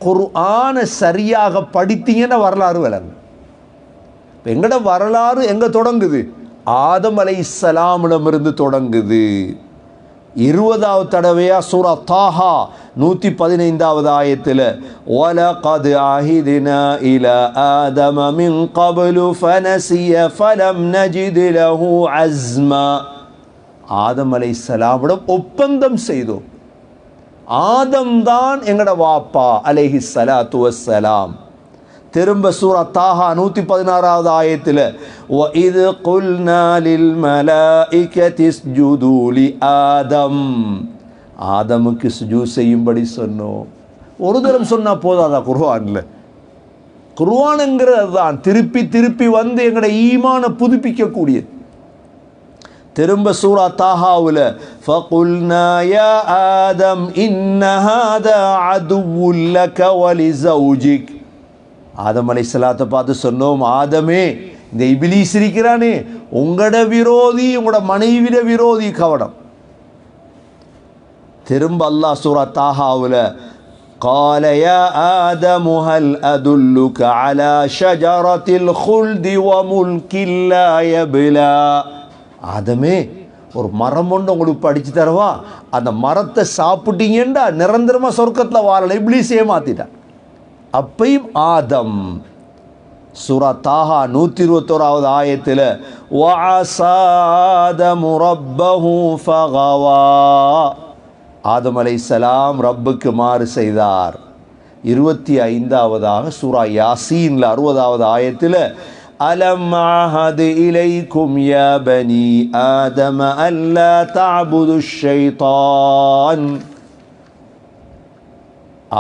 குர்ஆனை சரியாக படித்தீங்கன்னா வரலாறு விளங்கும். இப்போ எங்கட வரலாறு எங்கே தொடங்குது? ஆதம் அலைஹிஸ்ஸலாமிடமிருந்து தொடங்குது. 20வது தடவையாக சூரா தாஹா 115வது ஆயத்தில் வலகத் அஹித்னா இலா ஆதம மின் கப்லு ஃபனசிய ஃபலம் நஜித் லஹு அஸ்மா, ஆதம் அலைஹிஸ்ஸலாமிடம் ஒப்பந்தம் செய்தோம். ஆதம் தான் எங்கட வாப்பா அலைஹிஸ்ஸலாத்து வஸ்ஸலாம். திரும்ப சூரா தாஹா 116வது ஆயத்தில் வஇத் குல்னா லில் மலாயிகதி இஸ்ஜுது லி ஆதம், ஆதமுக்கு சுஜூத் செய்யும்படி சொன்னோம். ஒரு தரம் சொன்னால் போதாதா? குர்ஆன்ங்கிறது தான் திருப்பி திருப்பி வந்து எங்களோட ஈமானை புதுப்பிக்கக்கூடியது. திரும்ப சூரா தாஹாவில் ஃபகுல்னா யா ஆதம் இன்ன ஹாதா அதுவ்வுல் லக வலி ஸௌஜிக், ஆதம் அலைஹிஸ்ஸலாத்தை பார்த்து சொன்னோம், ஆதமே இந்த இப்லீஸ் இருக்கிறானே உங்களோட விரோதி, உங்களோட மனைவிட விரோதி, கவனம். திரும்ப அல்லாஹ் சூரா தாஹாவில் قال يا آدم هل أدلك على شجرة الخلد وملك لا يبلى, ஆதமே ஒரு மரம் ஒன்று உங்களுக்கு படித்து தரவா, அந்த மரத்தை சாப்பிட்டீங்கண்டா நிரந்தரமாக சொர்க்கத்தில் வாழலை, இப்லீஸ் ஏமாத்திட்டான். அப்பையும் ஆதம். சூரா தாஹா 121வது ஆயத்தில் வஅஸாதமு ரப்பஹு ஃபகவா, ஆதம் அலைஹிஸ்ஸலாம் ரப்புக்கு மாறு செய்தார். 25வதாக சூரா யாசீன்ல 60வது ஆயத்தில் அலம் அஹது இலைக்கும் யா பனி ஆதம அல்லா தஅபுது ஷைத்தான்,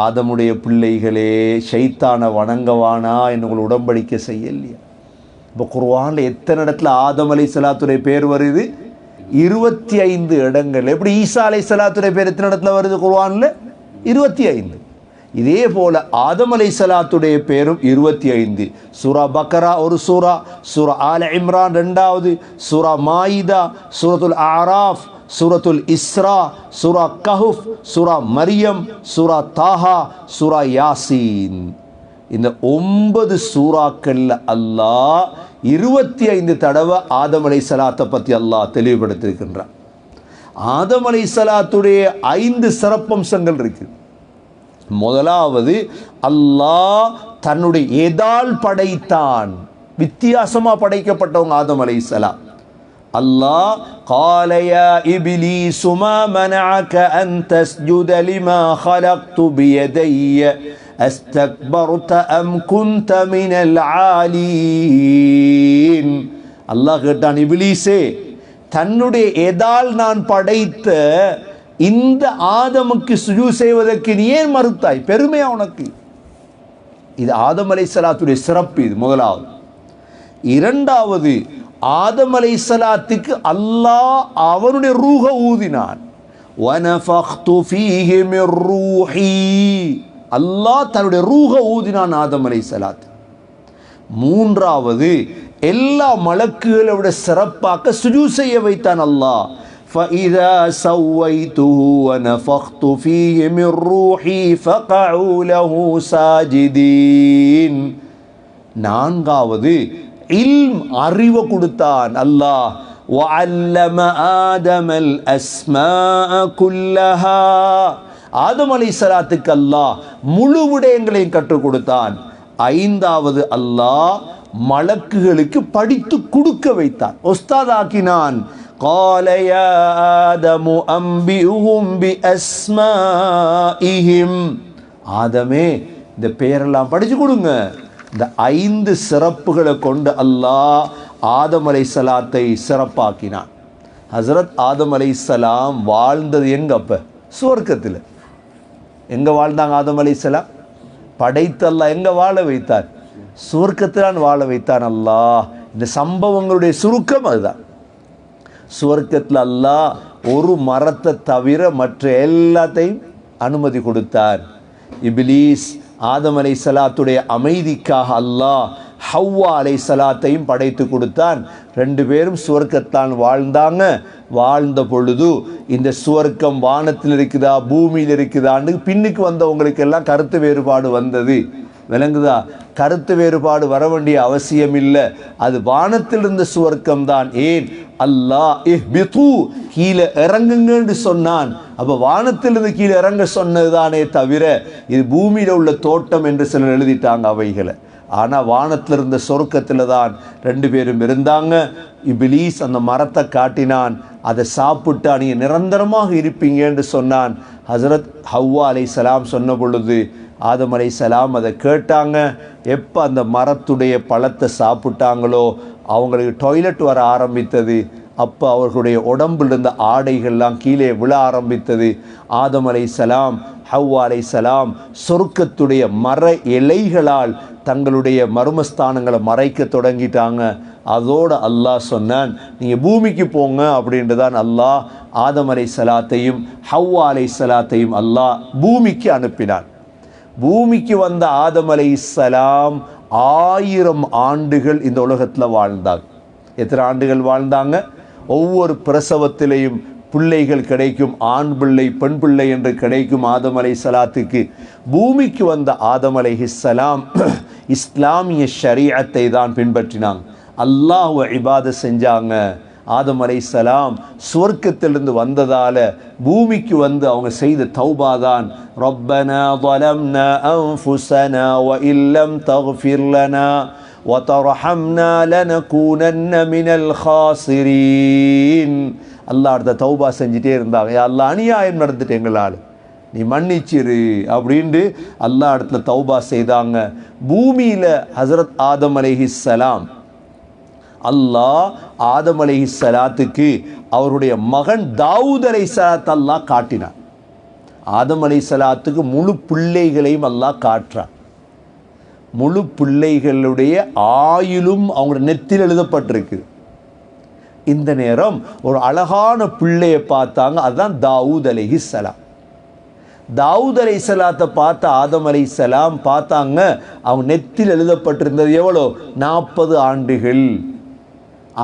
ஆதமுடைய பிள்ளைகளே ஷைத்தானை வணங்கவானா என்று உங்களை உடன்படிக்கை செய்யலையா? இப்போ குர்ஆனில் எத்தனை இடத்துல ஆதம் அலைஹிஸ்ஸலாத்துடைய பேர் வருது? 25 இடங்கள். எப்படி ஈசா அலைஹிஸ்ஸலாத்துடைய பேர் எத்தனை இடத்துல வருது குர்ஆனில்? 25. இதே போல் ஆதம் அலைஹிஸ்ஸலாத்துடைய பேரும் 25. சூரா பக்கரா ஒரு சூரா, சூரா ஆல இம்ரான் 2வது, சூரா மாயிதா, சூரத்துல் ஆராஃப், சூரத்துல் இஸ்ரா, சூரா கஹுஃப், சூரா மரியம், சூரா தாஹா, சூரா யாசீன். இந்த 9 சூறாக்களில் அல்லாஹ் 25 தடவை ஆதம் அலைஹிஸ்ஸலாத்தை பற்றி அல்லாஹ் தெளிவுபடுத்தியிருக்கின்றான். ஆதம் அலைஹிஸ்ஸலாத்துடைய 5 சிறப்பம்சங்கள் இருக்குது. முதலாவது, அல்லாஹ் தன்னுடைய எதால் படைத்தான். வித்தியாசமாக படைக்கப்பட்டவங்க ஆதம் அலைஹிஸ்ஸலாம். அல்லாஹ் قال يا إبليس ما منعك أن تسجد لما خلقت بيدي أستكبرت أم كنت من العالين, அல்லாஹ் கேட்டான், இப்லீஸே தன்னுடைய எதால் நான் படைத்த இந்த ஆதமுக்கு சுஜூத் செய்வதற்கு நீ ஏன் மறுத்தாய்? பெருமையா உனக்கு? இது ஆதம் அலைஹிஸ்ஸலாத்துடைய சிறப்பு. இது முதலாவது. இரண்டாவது, ஆதம் அலைஹிஸ்ஸலாத்துக்கு அல்லாஹ் அவனுடைய ரூஹ ஊதினான். வனஃபக்து ஃபீஹி மிர் ரூஹி, அல்லாஹ் தன்னுடைய ரூஹ ஊதினான் ஆதம் அலைஹிஸ்ஸலாத். மூன்றாவது, எல்லா மலக்குகளை விட சிறப்பாக சுஜூத் செய்ய வைத்தான் அல்லாஹ். فَإِذَا سَوَّيْتُهُ وَنَفَخْتُ فِيهِ مِنْ رُوحِي فَقَعُوا لَهُ سَاجِدِينَ. நான்காவது, இல்ம் அறிவு கொடுத்தான் அல்லாஹ். وَعَلَّمَ آدَمَ الْأَسْمَاءَ كُلَّهَا, ஆதம் அலைஹிஸ்ஸலாத்துக்கு அல்லாஹ் முழு விடயங்களையும் கற்றுக் கொடுத்தான். ஐந்தாவது, அல்லாஹ் மலக்குகளுக்கு படித்து கொடுக்க வைத்தான், உஸ்தாதாக்கினான். قال يا آدم أنبئهم بأسمائهم, ஆதமே இந்த பெயரெல்லாம் படிச்சு கொடுங்க. இந்த 5 சிறப்புகளை கொண்டு அல்லாஹ் ஆதம் அலைஹிஸ்ஸலாத்தை சிறப்பாக்கினான். ஹஸரத் ஆதம் அலைஹிஸ்ஸலாம் வாழ்ந்தது எங்க? அப்ப சுவர்க்கத்தில். எங்க வாழ்ந்தாங்க ஆதம் அலைஹிஸ்ஸலாம்? படைத்து அல்லாஹ் எங்க வாழ வைத்தார்? சுவர்க்கத்திலான் வாழ வைத்தான் அல்லாஹ். இந்த சம்பவங்களுடைய சுருக்கம் அதுதான். சுவர்க்கத்தில் அல்லாஹ் ஒரு மரத்தை தவிர மற்ற எல்லாத்தையும் அனுமதி கொடுத்தார். இப்லீஸ் ஆதம் அலைஹிஸ்ஸலாத்துடைய அமைதிக்காக அல்லாஹ் ஹவ்வா அலைஹிஸ்ஸலாத்தையும் படைத்து கொடுத்தான். 2 பேரும் சுவர்க்கத்தான் வாழ்ந்தாங்க. வாழ்ந்த பொழுது இந்த சுவர்க்கம் வானத்தில் இருக்குதா பூமியில் இருக்குதான்னு பின்னுக்கு வந்தவங்களுக்கு எல்லாம் கருத்து வேறுபாடு வந்தது. விளங்குதா? கருத்து வேறுபாடு வர வேண்டிய அவசியம் இல்லை. அது வானத்தில் இருந்த சுவர்க்கம் தான். ஏன் அல்லாஹ் இஹ்பிது கீழே இறங்குங்கன்னு சொன்னான். அப்போ வானத்திலிருந்து கீழே இறங்க சொன்னதுதானே தவிர இது பூமியில் உள்ள தோட்டம் என்று சிலர் எழுதிட்டாங்க அவைகளை. ஆனால் வானத்தில் இருந்த சொர்க்கத்தில் தான் 2 பேரும் இருந்தாங்க. இப்லீஸ் அந்த மரத்தை காட்டினான். அதை சாப்பிட்டா நீங்கள் நிரந்தரமாக இருப்பீங்கன்னு சொன்னான். ஹஸரத் ஹவ்வா அலைஹிஸ்ஸலாம் சொன்ன பொழுது ஆதம் அலைஹிஸ்ஸலாம் அதை கேட்டாங்க. எப்போ அந்த மரத்துடைய பழத்தை சாப்பிட்டாங்களோ அவங்களுக்கு டாய்லெட் வர ஆரம்பித்தது. அப்போ அவர்களுடைய உடம்பில் இருந்த ஆடைகள்லாம் கீழே விழ ஆரம்பித்தது. ஆதம் அலைஹிஸ்ஸலாம் ஹவ்வா அலைஹிஸ்ஸலாம் சொர்க்கத்துடைய மர இலைகளால் தங்களுடைய மர்மஸ்தானங்களை மறைக்க தொடங்கிட்டாங்க. அதோடு அல்லாஹ் சொன்னான், நீங்கள் பூமிக்கு போங்க அப்படின்ட்டு தான் அல்லாஹ் ஆதம் அலைஹிஸ்ஸலாத்தையும் ஹவ்வா அலைஹிஸ்ஸலாத்தையும் அல்லாஹ் பூமிக்கு அனுப்பினான். பூமிக்கு வந்த ஆதம் அலைஹிஸ்ஸலாம் 1000 ஆண்டுகள் இந்த உலகத்தில் வாழ்ந்தாங்க. எத்தனை ஆண்டுகள் வாழ்ந்தாங்க? ஒவ்வொரு பிரசவத்திலையும் பிள்ளைகள் கிடைக்கும், ஆண் பிள்ளை பெண் பிள்ளை என்று கிடைக்கும் ஆதம் அலைஹிஸ்ஸலாத்துக்கு. பூமிக்கு வந்த ஆதம் அலைஹிஸ்ஸலாம் இஸ்லாமிய ஷரீஅத்தை தான் பின்பற்றினாங்க. அல்லாஹ்வை இபாதத் செஞ்சாங்க. ஆதம் அலைஹிஸ்ஸலாம் சுவர்க்கத்திலிருந்து வந்ததால பூமிக்கு வந்து அவங்க செய்த தௌபா தான் ரப்பனா ظلمنا أنفسنا وإن لم تغفر لنا وترحمنا لنكونن من الخاسرين. அல்லாஹ் அடுத்த தௌபா செஞ்சுட்டே இருந்தாங்க. யா அல்லாஹ் அநியாயம் நடந்துட்டு எங்களால் நீ மன்னிச்சிரு அப்படின்ட்டு அல்லாஹ் இடத்துல தௌபா செய்தாங்க. பூமியில் ஹஸரத் ஆதம் அலைஹிஸ்ஸலாம் அல்லாஹ் ஆதம் அலைஹிஸ்ஸலாத்துக்கு அவருடைய மகன் தாவூத் அலைஹிஸ்ஸலாத் அல்லாஹ் காட்டினான். ஆதம் அலைஹிஸ்ஸலாத்துக்கு முழு பிள்ளைகளையும் அல்லாஹ் காட்டுறான். முழு பிள்ளைகளுடைய ஆயுளும் அவங்க நெத்தியில் எழுதப்பட்டிருக்கு. இந்த நேரம் ஒரு அழகான பிள்ளையை பார்த்தாங்க. அதுதான் தாவூத் அலைஹிஸ்ஸலாம். தாவூத் அலைஹிஸ்ஸலாத்தை பார்த்த ஆதம் அலைஹிஸ்ஸலாம் பார்த்தாங்க. அவங்க நெத்தியில் எழுதப்பட்டிருந்தது எவ்வளோ? 40 ஆண்டுகள்.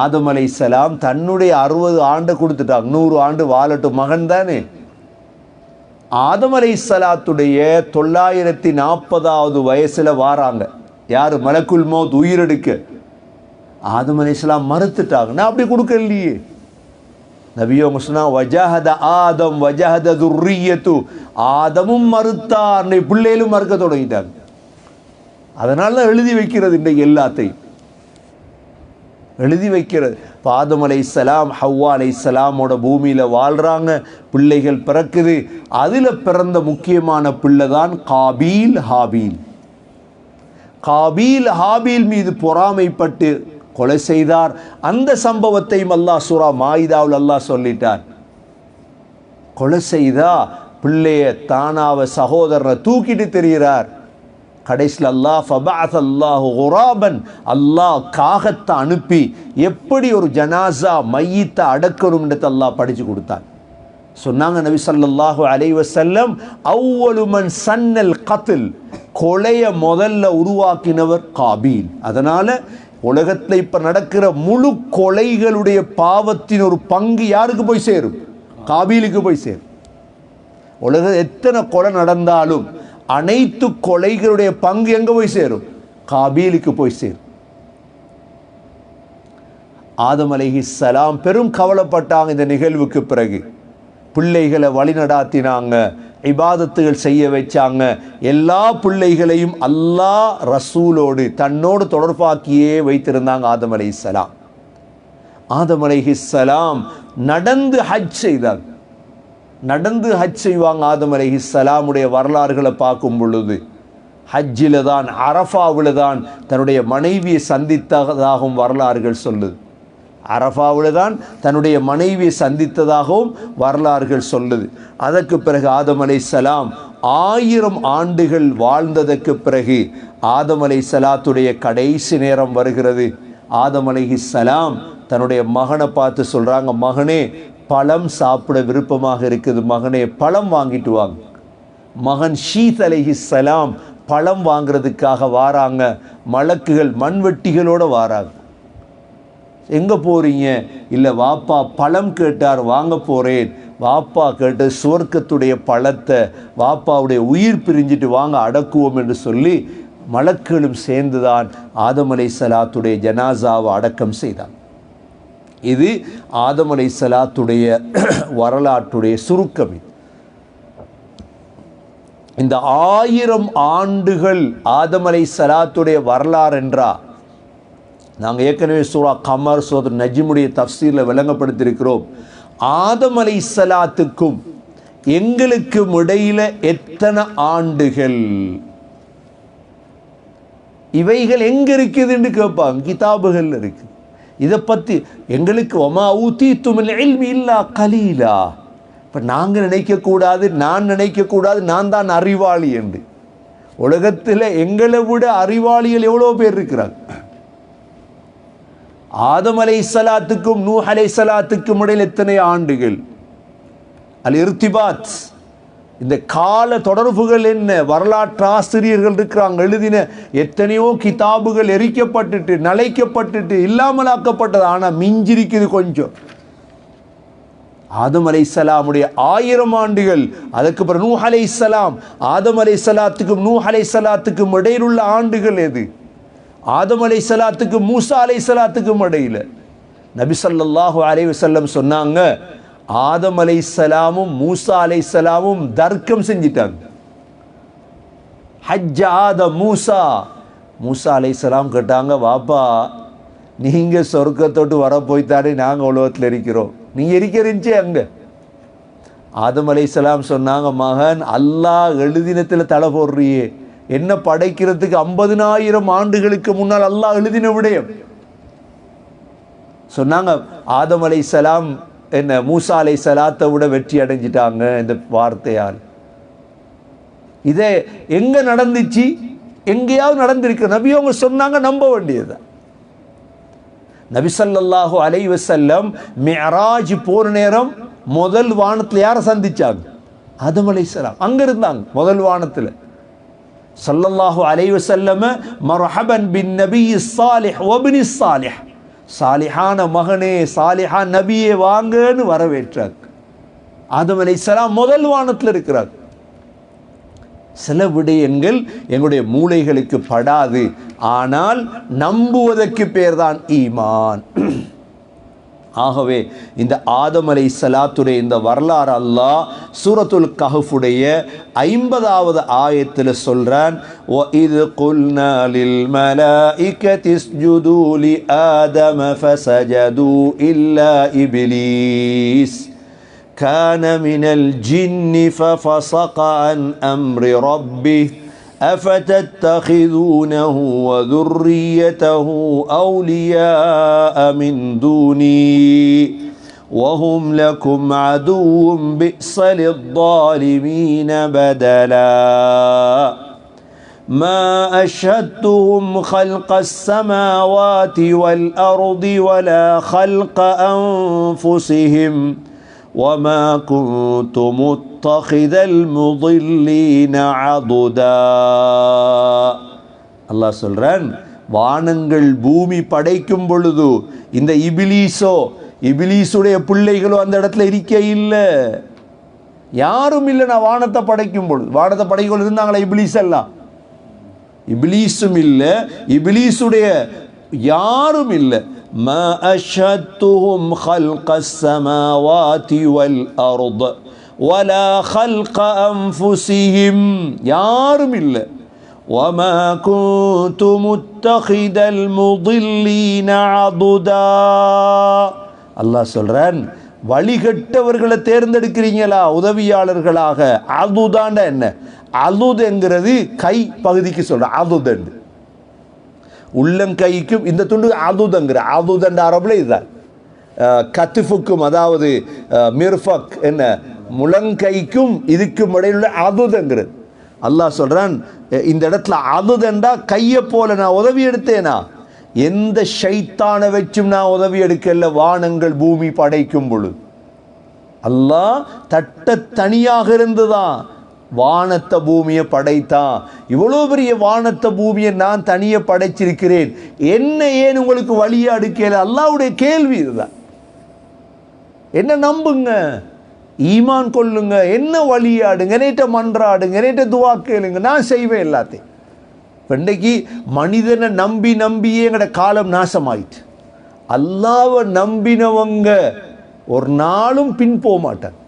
ஆதம் அலைஹிஸ்ஸலாம் தன்னுடைய 60 ஆண்டை கொடுத்துட்டாங்க. 100 ஆண்டு வாழட்டும் மகன் தானே. ஆதம் அலைஹிஸ்ஸலாத்துடைய 940வது வயசில் வாராங்க. யார்? மலக்குல் மௌத் உயிரெடுக்க. ஆதம் அலைஹிஸ்ஸலாம் மறுத்துட்டாங்க. நான் அப்படி கொடுக்கலையே. நபியவங்க சொன்னா வஜஹத ஆதம் வஜஹத துர்ரியத்து. ஆதமும் மறுத்தார், பிள்ளைகளும் மறுக்க தொடங்கிட்டாங்க. அதனால தான் எழுதி வைக்கிறது. இன்றைக்கு எல்லாத்தையும் எழுதி வைக்கிறது. இப்போ ஆதம் அலைஹிஸ்ஸலாம் ஹவ்வா அலைஹிஸ்ஸலாமோட பூமியில் வாழ்கிறாங்க. பிள்ளைகள் பிறக்குது. அதில் பிறந்த முக்கியமான பிள்ளை தான் காபீல் ஹாபீல். காபீல் ஹாபீல் மீது பொறாமைப்பட்டு கொலை செய்தார். அந்த சம்பவத்தையும் அல்லாஹ் சூரா மாயிதாவில் அல்லாஹ் சொல்லிட்டார். கொலை செய்தா பிள்ளைய தானாவ சகோதரனை தூக்கிட்டு தெரிகிறார். கடைசியில் அல்லாஹ் ஃபபஅஸ அல்லாஹு குராபன், அல்லாஹ் காகத்தை அனுப்பி எப்படி ஒரு ஜனாசா மையத்தை அடக்கணும்ன்றது அல்லாஹ் படித்து கொடுத்தான். சொன்னாங்க நபி ஸல்லல்லாஹு அலைஹி வஸல்லம், அவ்வலு மன் சன்னல் கத்ல், கொலையை முதல்ல உருவாக்கினவர் காபீல். அதனால உலகத்தில் இப்போ நடக்கிற முழு கொலைகளுடைய பாவத்தின் ஒரு பங்கு யாருக்கு போய் சேரும்? காபீலுக்கு போய் சேரும். உலக எத்தனை கொலை நடந்தாலும் அனைத்து கொலைகளுடைய பங்கு எங்க போய் சேரும்? காபீலுக்கு போய் சேரும். ஆதம் அலைஹிஸ்ஸலாம் பெரும் கவலைப்பட்டாங்க இந்த நிகழ்வுக்கு பிறகு. பிள்ளைகளை வழிநடாத்தினாங்க, இபாதத்துகள் செய்ய வச்சாங்க. எல்லா பிள்ளைகளையும் அல்லாஹ் ரசூலோடு தன்னோடு தொடர்பாக்கியே வைத்திருந்தாங்க ஆதம் அலைஹிஸ்ஸலாம். ஆதம் அலைஹிஸ்ஸலாம் நடந்து ஹஜ் செய்தார். நடந்து ஹஜ் செய்வாங்க. ஆதம் அலைஹிஸ்ஸலாமுடைய வரலாறுகளை பார்க்கும் பொழுது ஹஜ்ஜில் தான், அரஃபாவில் தான் தன்னுடைய மனைவியை சந்தித்ததாகவும் வரலாறுகள் சொல்லுது. அரஃபாவில் தான் தன்னுடைய மனைவியை சந்தித்ததாகவும் வரலாறுகள் சொல்லுது. அதற்கு பிறகு ஆதம் அலைஹிஸ்ஸலாம் 1000 ஆண்டுகள் வாழ்ந்ததற்கு பிறகு ஆதம் அலைஹிஸ்ஸலாத்துடைய கடைசி நேரம் வருகிறது. ஆதம் அலைஹிஸ்ஸலாம் தன்னுடைய மகனை பார்த்து சொல்கிறாங்க, மகனே பழம் சாப்பிட விருப்பமாக இருக்குது, மகனே பழம் வாங்கிட்டு வாங்க. மகன் ஷீத் அலைஹிஸ்ஸலாம் பழம் வாங்கிறதுக்காக வாராங்க. மலக்குகள் மண்வெட்டிகளோடு வாராங்க. எங்கே போகிறீங்க? இல்லை வாப்பா பழம் கேட்டார், வாங்க போகிறேன். வாப்பா கேட்டு சுவர்க்கத்துடைய பழத்தை வாப்பாவுடைய உயிர் பிரிஞ்சிட்டு வாங்க அடக்குவோம் என்று சொல்லி மலக்குகளும் சேர்ந்துதான் ஆதம் அலைஹிஸ்ஸலாத்துடைய ஜனாசாவை அடக்கம் செய்தான். இது ஆதம் அலைஹிஸ்ஸலாத்துடைய வரலாற்றுடைய சுருக்கம். இந்த 1000 ஆண்டுகள் ஆதம் அலைஹிஸ்ஸலாத்துடைய வரலாறு என்றா நாங்கள் ஏற்கனவே சூரா கமர் சூரா நஜ்முடைய தஃப்சீரில் விளங்கப்படுத்தியிருக்கிறோம். ஆதம் அலைஹிஸ்ஸலாத்துக்கும் எங்களுக்கும் இடையில எத்தனை ஆண்டுகள், இவைகள் எங்க இருக்குதுன்னு கேட்பாங்க. கிதாபுகள் இருக்கு. இதை பற்றி எங்களுக்கு ஒமா ஊத்தீத்து மினல் இல்மி இல்லா கலீலா. இப்போ நாங்கள் நினைக்கக்கூடாது, நான் நினைக்கக்கூடாது நான் தான் அறிவாளி என்று. உலகத்தில் எங்களை விட அறிவாளிகள் எவ்வளோ பேர் இருக்கிறாங்க. ஆதம் அலைஹிஸ்ஸலாத்துக்கும் நூஹ் அலைஹிஸ்ஸலாத்துக்கும் இடையில் எத்தனை ஆண்டுகள்? அல் இர்திபாத், இந்த கால தொடர்புகள் என்ன? வரலாற்று ஆசிரியர்கள் இருக்கிறாங்க, எழுதின எத்தனையோ கிதாபுகள் எரிக்கப்பட்டுட்டு நலைக்கப்பட்டுட்டு இல்லாமலாக்கப்பட்டது. ஆனால் மிஞ்சிருக்குது கொஞ்சம். ஆதம் அலைஹிஸ்ஸலாமுடைய 1000 ஆண்டுகள், அதுக்கு பிறகு நூஹ் அலைஹிஸ்ஸலாம், ஆதம் அலைஹிஸ்ஸலாத்துக்கும் நூஹ் அலைஹிஸ்ஸலாத்துக்கும் இடையில் உள்ள ஆண்டுகள் எது? ஆதம் அலைஹிஸ்ஸலாத்துக்கும் மூசா அலைஹிஸ்ஸலாத்துக்கும் இடையில் நபி ஸல்லல்லாஹு அலைஹி வஸல்லம் சொன்னாங்க, ஆதம் அலைஹிஸ்ஸலாமும் மூசா அலைஹிஸ்ஸலாமும் தர்க்கம் செஞ்சிட்டாங்க. ஹஜ்ஜ ஆதம் மூசா. மூசா அலைஹிஸ்ஸலாம் கேட்டாங்க, வாப்பா நீங்கள் சொர்க்கத்தோட்டு வர போய்த்தானே நாங்கள் உலகத்தில் இருக்கிறோம், நீங்கள் இருக்கிறீச்சே அங்கே. ஆதம் அலைஹிஸ்ஸலாம் சொன்னாங்க, மகன் அல்லாஹ் எழுதினத்தில் தலை போடுறியே, என்ன படைக்கிறதுக்கு 50,000 ஆண்டுகளுக்கு முன்னால் அல்லாஹ் எழுதின விடயம் சொன்னாங்க. ஆதம் அலைஹிஸ்ஸலாம் என்ன மூசா அலைஹிஸ்ஸலாத்தை விட வெற்றி அடைஞ்சிட்டாங்க இந்த வார்த்தையால். இதே எங்க நடந்துச்சு? எங்கேயாவது நடந்திருக்கு? நபி அவங்க சொன்னாங்க, நம்ப வேண்டியது. நபி ஸல்லல்லாஹு அலைஹி வஸல்லம் மிஅராஜ் போற நேரம் முதல் வானத்தில் யாரை சந்திச்சாங்க? ஆதம் அலைஹிஸ்ஸலாம் அங்க இருந்தாங்க முதல் வானத்தில். ஸல்லல்லாஹு அலைஹி வஸல்லம் மர்ஹபன் பின் நபிய் ஸாலிஹ் வப்னி ஸாலிஹ், சாலிஹான மகனே சாலிஹான் நபியே வாங்கன்னு வரவேற்றார். ஆதம் அலைஹிஸ்ஸலாம் முதல் வானத்தில் இருக்கிறார். சில விடயங்கள் எங்களுடைய மூளைகளுக்கு படாது, ஆனால் நம்புவதற்கு பேர் தான் ஈமான். ஆகவே இந்த ஆதம் அலைஹிஸ்ஸலாத்துடைய இந்த வரலாறு அல்லாஹ் சூரத்துல் கஹ்ஃபுடைய 50வது ஆயத்தில் சொல்றான், وَإِذْ قُلْنَا لِلْمَلَائِكَةِ اسْجُدُوا لِآدَمَ فَسَجَدُوا إِلَّا إِبْلِيسَ كَانَ مِنَ الْجِنِّ فَفَسَقَ عَنْ أَمْرِ رَبِّهِ أفتتخذونه وذريته أولياء من دوني وهم لكم عدو بئس للظالمين بدلا ما أشهدتهم خلق السماوات والأرض ولا خلق أنفسهم وما كنت متخذ المضلين عضدا. அல்லாஹ் சொல்றான், வானங்கள் பூமி படைக்கும் பொழுது இந்த இபிலீசுடைய பிள்ளைகளோ அந்த இடத்துல இருக்க இல்லை, யாரும் இல்லை. நான் வானத்தை படைக்கும் பொழுது, வானத்தை படைக்கும் பொழுது இருந்தாங்களா இபிலீஸ் எல்லாம்? இபிலீஸும் இல்லை, இபிலீசுடைய யாரும் இல்லை. ما أشهدتهم خلق السماوات والأرض ولا خلق أنفسهم, யாரும் இல்லை. وما كنت متخذ المضلين عضدا. அல்லாஹ் சொல்றான், வழிகட்டவர்களை தேர்ந்தெடுக்கிறீங்களா உதவியாளர்களாக? அதுதாண்ட என்ன? அதுங்கிறது கை பகுதிக்கு சொல்ற அதுதண்டு, உள்ளங்கைக்கும் இந்த துண்டு அதுதங்கிற அதுதண்ட அரபில் இதுதான். கத்திஃபுக்கும் அதாவது மிர்ஃபக் என்ன முழங்கைக்கும் இதுக்கும் இடையிலுள்ள அதுதங்கிறது. அல்லாஹ் சொல்றான், இந்த இடத்துல அதுதண்டா கையை போல நான் உதவி எடுத்தேனா, எந்த ஷைத்தானை வச்சும் நான் உதவி எடுக்கல. வானங்கள் பூமி படைக்கும் பொழுது அல்லாஹ் தட்ட தனியாக இருந்துதான் வானத்தை பூமியை படைத்தான். இவ்வளோ பெரிய வானத்தை பூமியை நான் தனியே படைச்சிருக்கிறேன், என்ன ஏன் உங்களுக்கு வழியை அடுக்கல? அல்லாஹ்வுடைய கேள்வி இதுதான். என்ன நம்புங்க, ஈமான் கொள்ளுங்க, என்ன வழியாடுங்க, நேற்ற மன்றாடுங்க, நேற்ற துவா கேளுங்க, நான் செய்வேன் எல்லாத்தையும். இன்றைக்கு மனிதனை நம்பி நம்பியே எங்கட காலம் நாசமாயிட்டு. அல்லாஹ்வை நம்பினவங்க ஒரு நாளும் பின் போக மாட்டாங்க.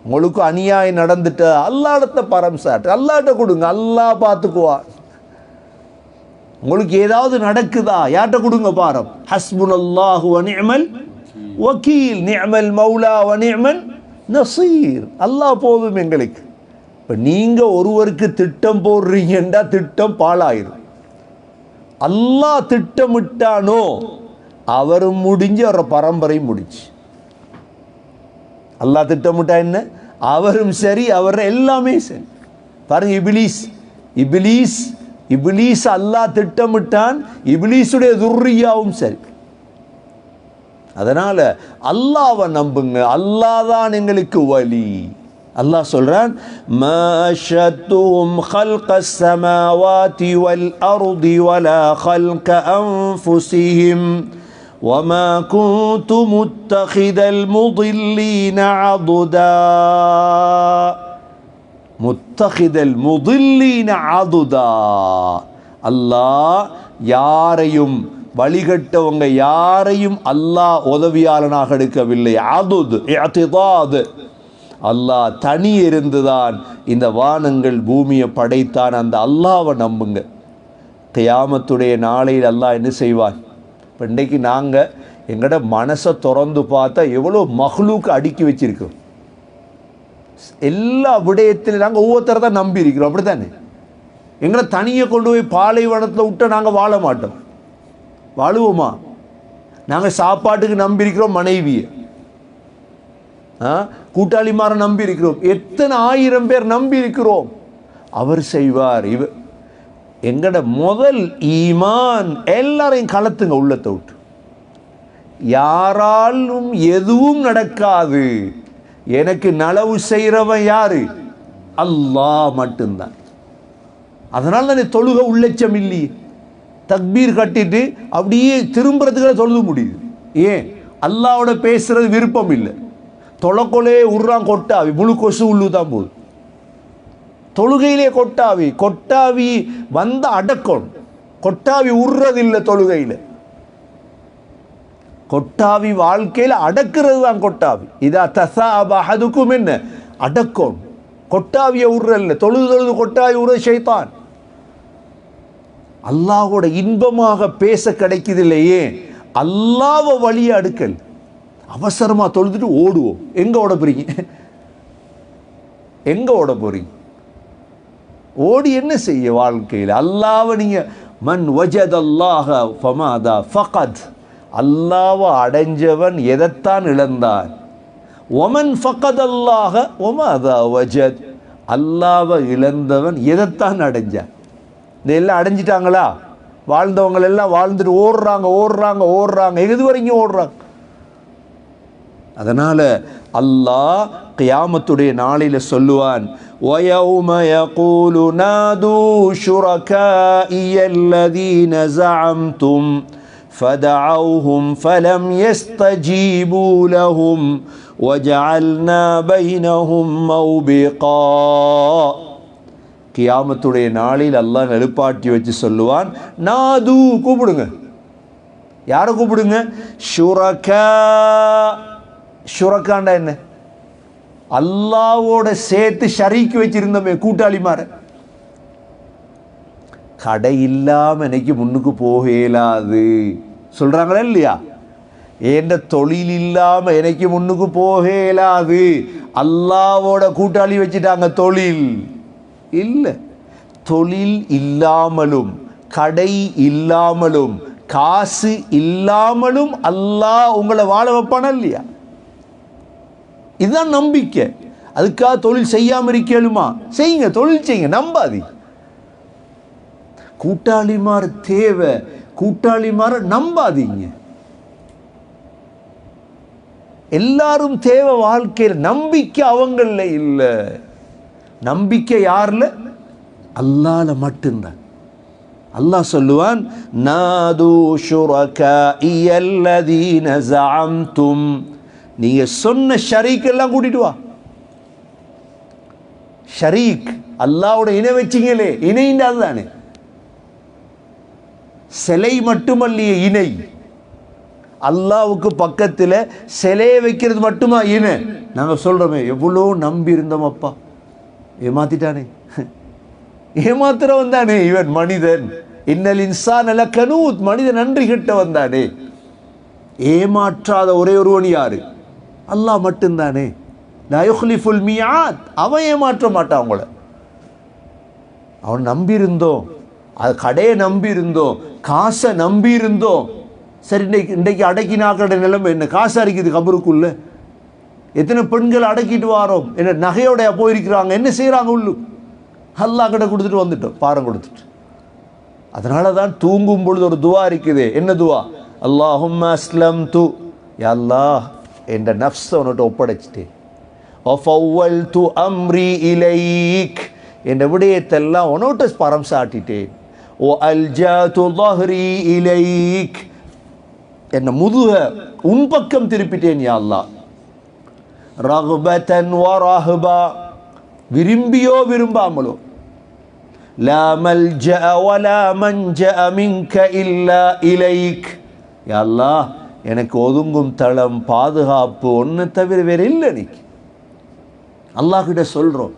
உங்களுக்கு அநியாயம் நடந்துட்ட அல்லாஹ்ட்ட பரம் சாட்டு, அல்லாஹ்ட்ட கொடுங்க, அல்லாஹ் பார்த்துக்குவார். உங்களுக்கு ஏதாவது நடக்குதா, யார்கிட்ட கொடுங்க பாரம். ஹஸ்புனல்லாஹு வ நிஅமல் வக்கீல், நிஅமல் மௌலா வ நிஅமல் நசீர். அல்லாஹ் போதும் எங்களுக்கு. இப்போ நீங்கள் ஒருவருக்கு திட்டம் போடுறீங்கன்றா திட்டம் பாழாயிரும். அல்லாஹ் திட்டமிட்டானோ அவரும் முடிஞ்சு அவர பரம்பரை முடிச்சு. அல்லாஹ் திட்டமிட்டா என்ன, அவரும் சரி, அவர் எல்லாமே சரி. பாருங்க, இபிலீஸ் அல்லாஹ் திட்டமிட்டான், இபிலீஸுடைய துர்ரியாவும் சரி. அதனால அல்லாஹ்வை நம்புங்க, அல்லாஹ் தான் எங்களுக்கு வழி. அல்லாஹ் சொல்றான், மா அஷத்துஹும் خلقஸ் ஸமாவாதி வல் அர்தி வலா خلق அன்ஃபுஸிஹிம் وما كنت متخذ المضلين عضدا. متخذ المضلين عضدا. அல்லாஹ் யாரையும் வழிகட்டவங்க யாரையும் அல்லாஹ் உதவியாளனாக எடுக்கவில்லை. அதுத் இஅ்திதாத். அல்லாஹ் தனி இருந்துதான் இந்த வானங்கள் பூமியை படைத்தான். அந்த அல்லாஹ்வை நம்புங்க. கியாமத்துடைய நாளையில் அல்லாஹ் என்ன செய்வான்? இப்போ இன்றைக்கு நாங்கள் எங்களோட மனசை திறந்து பார்த்தா எவ்வளோ மஹ்லூக்கு அடுக்கி வச்சிருக்கோம். எல்லா விடயத்திலும் நாங்கள் ஒவ்வொருத்தரை தான் நம்பி இருக்கிறோம். அப்படி தானே? எங்களை தனியை கொண்டு போய் பாலைவனத்தில் விட்டு நாங்கள் வாழ மாட்டோம். வாழுவோமா? நாங்கள் சாப்பாட்டுக்கு நம்பி இருக்கிறோம் மனைவியை, கூட்டாளிமாரை நம்பி இருக்கிறோம், எத்தனை ஆயிரம் பேர் நம்பி இருக்கிறோம். அவர் செய்வார். எங்கட முதல் ஈமான் எல்லாரையும் கலத்துங்க உள்ளத்தை விட்டு. யாராலும் எதுவும் நடக்காது. எனக்கு நலவு செய்கிறவன் யாரு? அல்லாஹ் மட்டும்தான். அதனால தானே தொழுகை உள்ளச்சம் இல்லையே. தக்பீர் கட்டிட்டு அப்படியே திரும்புறதுக்கு தொழுது முடியுது. ஏன்? அல்லாவோட பேசுறது விருப்பம் இல்லை. தொலைக்கொலே உருறான் கொட்டாவி, முழு கொசு உள்ளு தான் போகுது. தொழுகையிலே கொட்டாவி வந்த அடக்கம். கொட்டாவி உருறதில்லை தொழுகையில். கொட்டாவி வாழ்க்கையில் அடக்கிறது தான் கொட்டாவி. இதா தசாபஹதுக்கும் என்ன அடக்கம். கொட்டாவியை உருறல்ல. தொழுது கொட்டாவி உருற ஷைத்தான். அல்லாஹ்வோட இன்பமாக பேச கிடைக்குது இல்லையே, அல்லாஹ்வை வழியை அடுக்கல். அவசரமாக தொழுதுட்டு ஓடுவோம். எங்கே ஓட போறீங்க? எங்கே ஓட போறீங்க? ஓடி என்ன செய்ய வாழ்க்கையில்? அல்லாஹ்வை நீங்கள் மன் வஜதல்லாஹ ஃபமாதா ஃபகத். அல்லாஹ்வை அடைஞ்சவன் எதைத்தான் இழந்தான். ஒமன் ஃபகதல்லாஹ ஒமாதா வஜத். அல்லாஹ்வை இழந்தவன் எதைத்தான் அடைஞ்சான். இதெல்லாம் அடைஞ்சிட்டாங்களா? வாழ்ந்தவங்க எல்லாம் வாழ்ந்துட்டு ஓடுறாங்க. எது வரைக்கும் ஓடுறாங்க? அதனால அல்லாஹ் கியாமத்துடைய நாளில சொல்லுவான், وَيَوْمَ يَقُولُ نَادُوا شُرَكَائِيَ الَّذِينَ زَعَمْتُمْ فَدَعَوْهُمْ فَلَمْ يَسْتَجِيبُوا لَهُمْ وَجَعَلْنَا بَيْنَهُمْ مَوْبِقًا. கியாமத்துடைய நாளில் அல்லாஹ் எழுப்பாட்டி வச்சு சொல்லுவான், நாது கூப்பிடுங்க. யாரை கூப்பிடுங்க? ஷுரக்காண்டா என்ன? அல்லாவோட சேர்த்து ஷரீக்கு வச்சிருந்தோமே கூட்டாளிமார. கடை இல்லாம எனக்கு முன்னுக்கு போக இயலாது சொல்றாங்களா இல்லையா? என்ற தொழில் இல்லாம எனக்கு முன்னுக்கு போக இயலாது. அல்லாவோட கூட்டாளி வச்சுட்டாங்க. தொழில் இல்லை. தொழில் இல்லாமலும் கடை இல்லாமலும் காசு இல்லாமலும் அல்லாஹ் உங்களை வாழ வைப்பானா இல்லையா? இதுதான் நம்பிக்கை. அதுக்காக தொழில் செய்யாம இருக்கலுமா? செய்யுங்க, தொழில் செய்யுங்க, நம்பாதி. கூட்டாளிமார் தேவை. கூட்டாளிமாரை நம்பாதீங்க. எல்லாரும் தேவை வாழ்க்கையில். நம்பிக்கை அவங்கள இல்லை, நம்பிக்கை யார்ல? அல்லாஹ்ல மட்டும்தான். அல்லாஹ் சொல்லுவான், நாது ஷுரகாஇய அல்லதீன ஸஅம்தும், நீங்க சொன்ன ஷரீக் எல்லாம் கூட்டிட்டு வா. ஷரீக் அல்லாஹ்வோட இணை வச்சிங்களே, இணைன்னு அதுதானே. சிலை மட்டுமல்லையே இணை. அல்லாஹ்வுக்கு பக்கத்தில் சிலையை வைக்கிறது மட்டுமா இணை? நாங்கள் சொல்கிறோமே, எவ்வளோ நம்பி இருந்தோம், அப்பா ஏமாத்திட்டானே, ஏமாத்துறவன் தானே இவன் மனிதன். இன்னல் இன்சான் லகனூத், மனிதன் நன்றி கெட்ட வந்தானே. ஏமாற்றாத ஒரே ஒருவன் யாரு? அல்லாஹ் மட்டும்தானே. லா யுக்லிஃபுல் மியாத், அவன் ஏமாற்ற மாட்டான் அவங்கள. அவன் நம்பி இருந்தோம், அது கடையை நம்பி இருந்தோம், காசை நம்பி இருந்தோம். சரி, இன்றைக்கு அடக்கினாக்கட நிலைமை என்ன? காசு அடிக்குது கபருக்குள்ள. எத்தனை பெண்கள் அடக்கிட்டு வாரோம், என்ன நகையோடைய போயிருக்கிறாங்க, என்ன செய்கிறாங்க? உள்ளு அல்லாஹ் கிட்ட கொடுத்துட்டு வந்துட்டோம், பாரம் கொடுத்துட்டு. அதனால தான் தூங்கும் பொழுது ஒரு துவா இருக்குது. என்ன துவா? அல்லாஹும்ம அஸ்லம்து, யா அல்லாஹ் என்ற நஃப்ஸை உன்கிட்ட ஒப்படைச்சிட்டேன். வஃபவ்வல்து அம்ரி இலைக், என்ற விடயத்தெல்லாம் உன்னோட்ட பரம் சாட்டிட்டேன். ஓ அல்ஜாது ظஹரி இலைக், என்ன முதுக உன் பக்கம் திருப்பிட்டேன் யா அல்லாஹ். ரக்பதன் வ ரஹபா, விரும்பியோ விரும்பாமலோ. லா மல்ஜஅ வலா மன்ஜஅ மின்க இல்லா இலைக், யா அல்லாஹ் எனக்கு ஒதுங்கும் தளம், பாதுகாப்பு ஒன்று தவிர வேறு இல்லை. இன்னைக்கு அல்லாஹ் கிட்ட சொல்கிறோம்,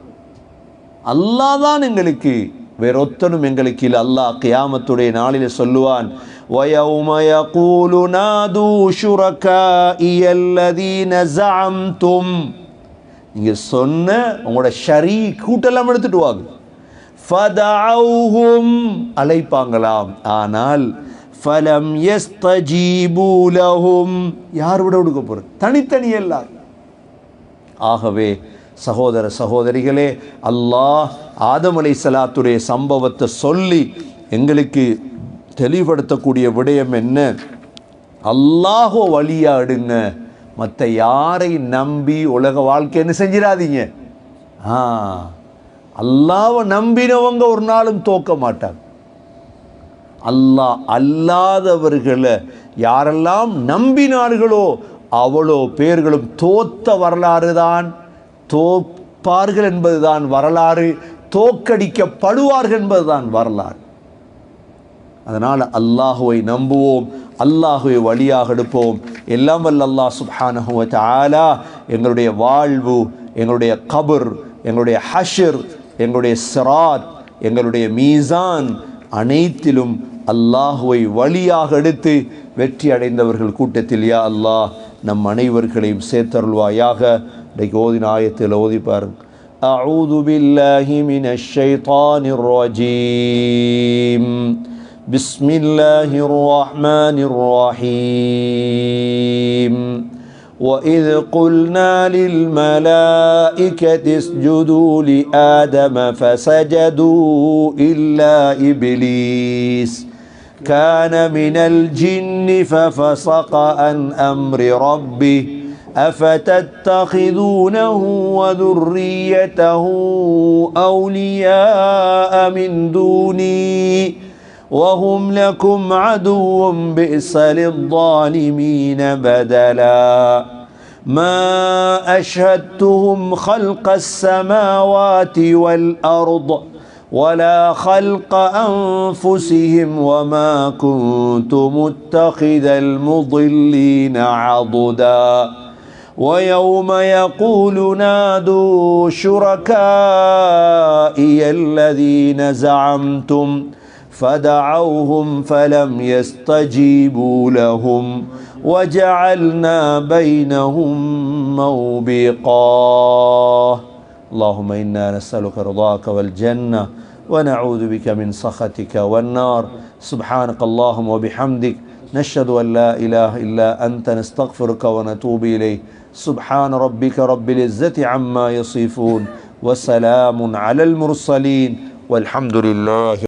அல்லாஹ் தான் எங்களுக்கு, வேறொத்தனும் எங்களுக்கு இல்லை. அல்லாஹ் கியாமத்துடைய நாளில் சொல்லுவான், وَيَوْمَ يَقُولُ نَادُوا شُرَكَائِيَ الَّذِينَ زَعَمْتُمْ, நீங்கள் சொன்ன உங்களோட ஷரீக் கூட்டெல்லாம் எடுத்துட்டு வாங்க. فَدَعَوْهُمْ, அழைப்பாங்களாம். ஆனால் فَلَمْ يَسْتَجِيبُوا لَهُمْ, யார் விட கொடுக்க போகிறது? தனித்தனி எல்லாரும். ஆகவே சகோதர சகோதரிகளே, அல்லாஹ் ஆதம் அலைஹிஸ்ஸலாத்துடைய சம்பவத்தை சொல்லி எங்களுக்கு தெளிவுபடுத்தக்கூடிய விடயம் என்ன? அல்லாஹோ வழியா எடுங்க, மற்ற யாரை நம்பி உலக வாழ்க்கைன்னு செஞ்சிடாதீங்க. அல்லாஹ்வை நம்பினவங்க ஒரு நாளும் தோக்க மாட்டாங்க. அல்லாஹ் அல்லாதவர்களை யாரெல்லாம் நம்பினார்களோ அவ்வளோ பேர்களும் தோத்த வரலாறு தான், தோப்பார்கள் என்பதுதான் வரலாறு, தோக்கடிக்கப்படுவார்கள் என்பதுதான் வரலாறு. அதனால் அல்லாஹுவை நம்புவோம், அல்லாஹுவை வழியாக எடுப்போம். எல்லாம் வல்ல அல்லாஹ் சுப்ஹானஹு வ தஆலா எங்களுடைய வாழ்வு, எங்களுடைய கபர், எங்களுடைய ஹஷர், எங்களுடைய சிராத், எங்களுடைய மீசான் அனைத்திலும் அல்லாஹுவை வழியாக எடுத்து வெற்றி அடைந்தவர்கள் கூட்டத்தில் யா அல்லாஹ் நம் அனைவர்களையும் சேர்த்தருள்வாயாக. இன்றைக்கு ஓதின ஆயத்தில் ஓதி பாருங்க. அஊது பில்லாஹி மினஷ் ஷைத்தானிர் ரஜீம். பிஸ்மில்லாஹிர் ரஹ்மானிர் ரஹீம். وَإِذْ قُلْنَا لِلْمَلَائِكَةِ اسْجُدُوا لِآدَمَ فَسَجَدُوا إِلَّا إِبْلِيسَ كَانَ مِنَ الْجِنِّ فَفَسَقَ عَنْ أَمْرِ رَبِّهِ أَفَتَتَّخِذُونَهُ وَذُرِّيَّتَهُ أَوْلِيَاءَ مِنْ دُونِي وَهُمْ لَكُمْ عَدُوٌّ بِئْسَ لِلظَّالِمِينَ بَدَلًا مَا أَشْهَدتُّهُمْ خَلْقَ السَّمَاوَاتِ وَالْأَرْضِ وَلَا خَلْقَ أَنفُسِهِمْ وَمَا كُنْتُ مُتَّخِذَ الْمُضِلِّينَ عَضُدًا وَيَوْمَ يَقُولُ نَادُوا شُرَكَائِيَ الَّذِينَ زَعَمْتُمْ فدعوهم فلم يستجيبوا لهم وجعلنا بينهم موبقا اللهم إنا نسألك رضاك والجنة ونعوذ بك من سخطك والنار سبحانك اللهم وبحمدك نشهد أن لا إله إلا أنت نستغفرك ونتوب إليك سبحان ربك رب العزة عما يصفون وسلام على المرسلين والحمد لله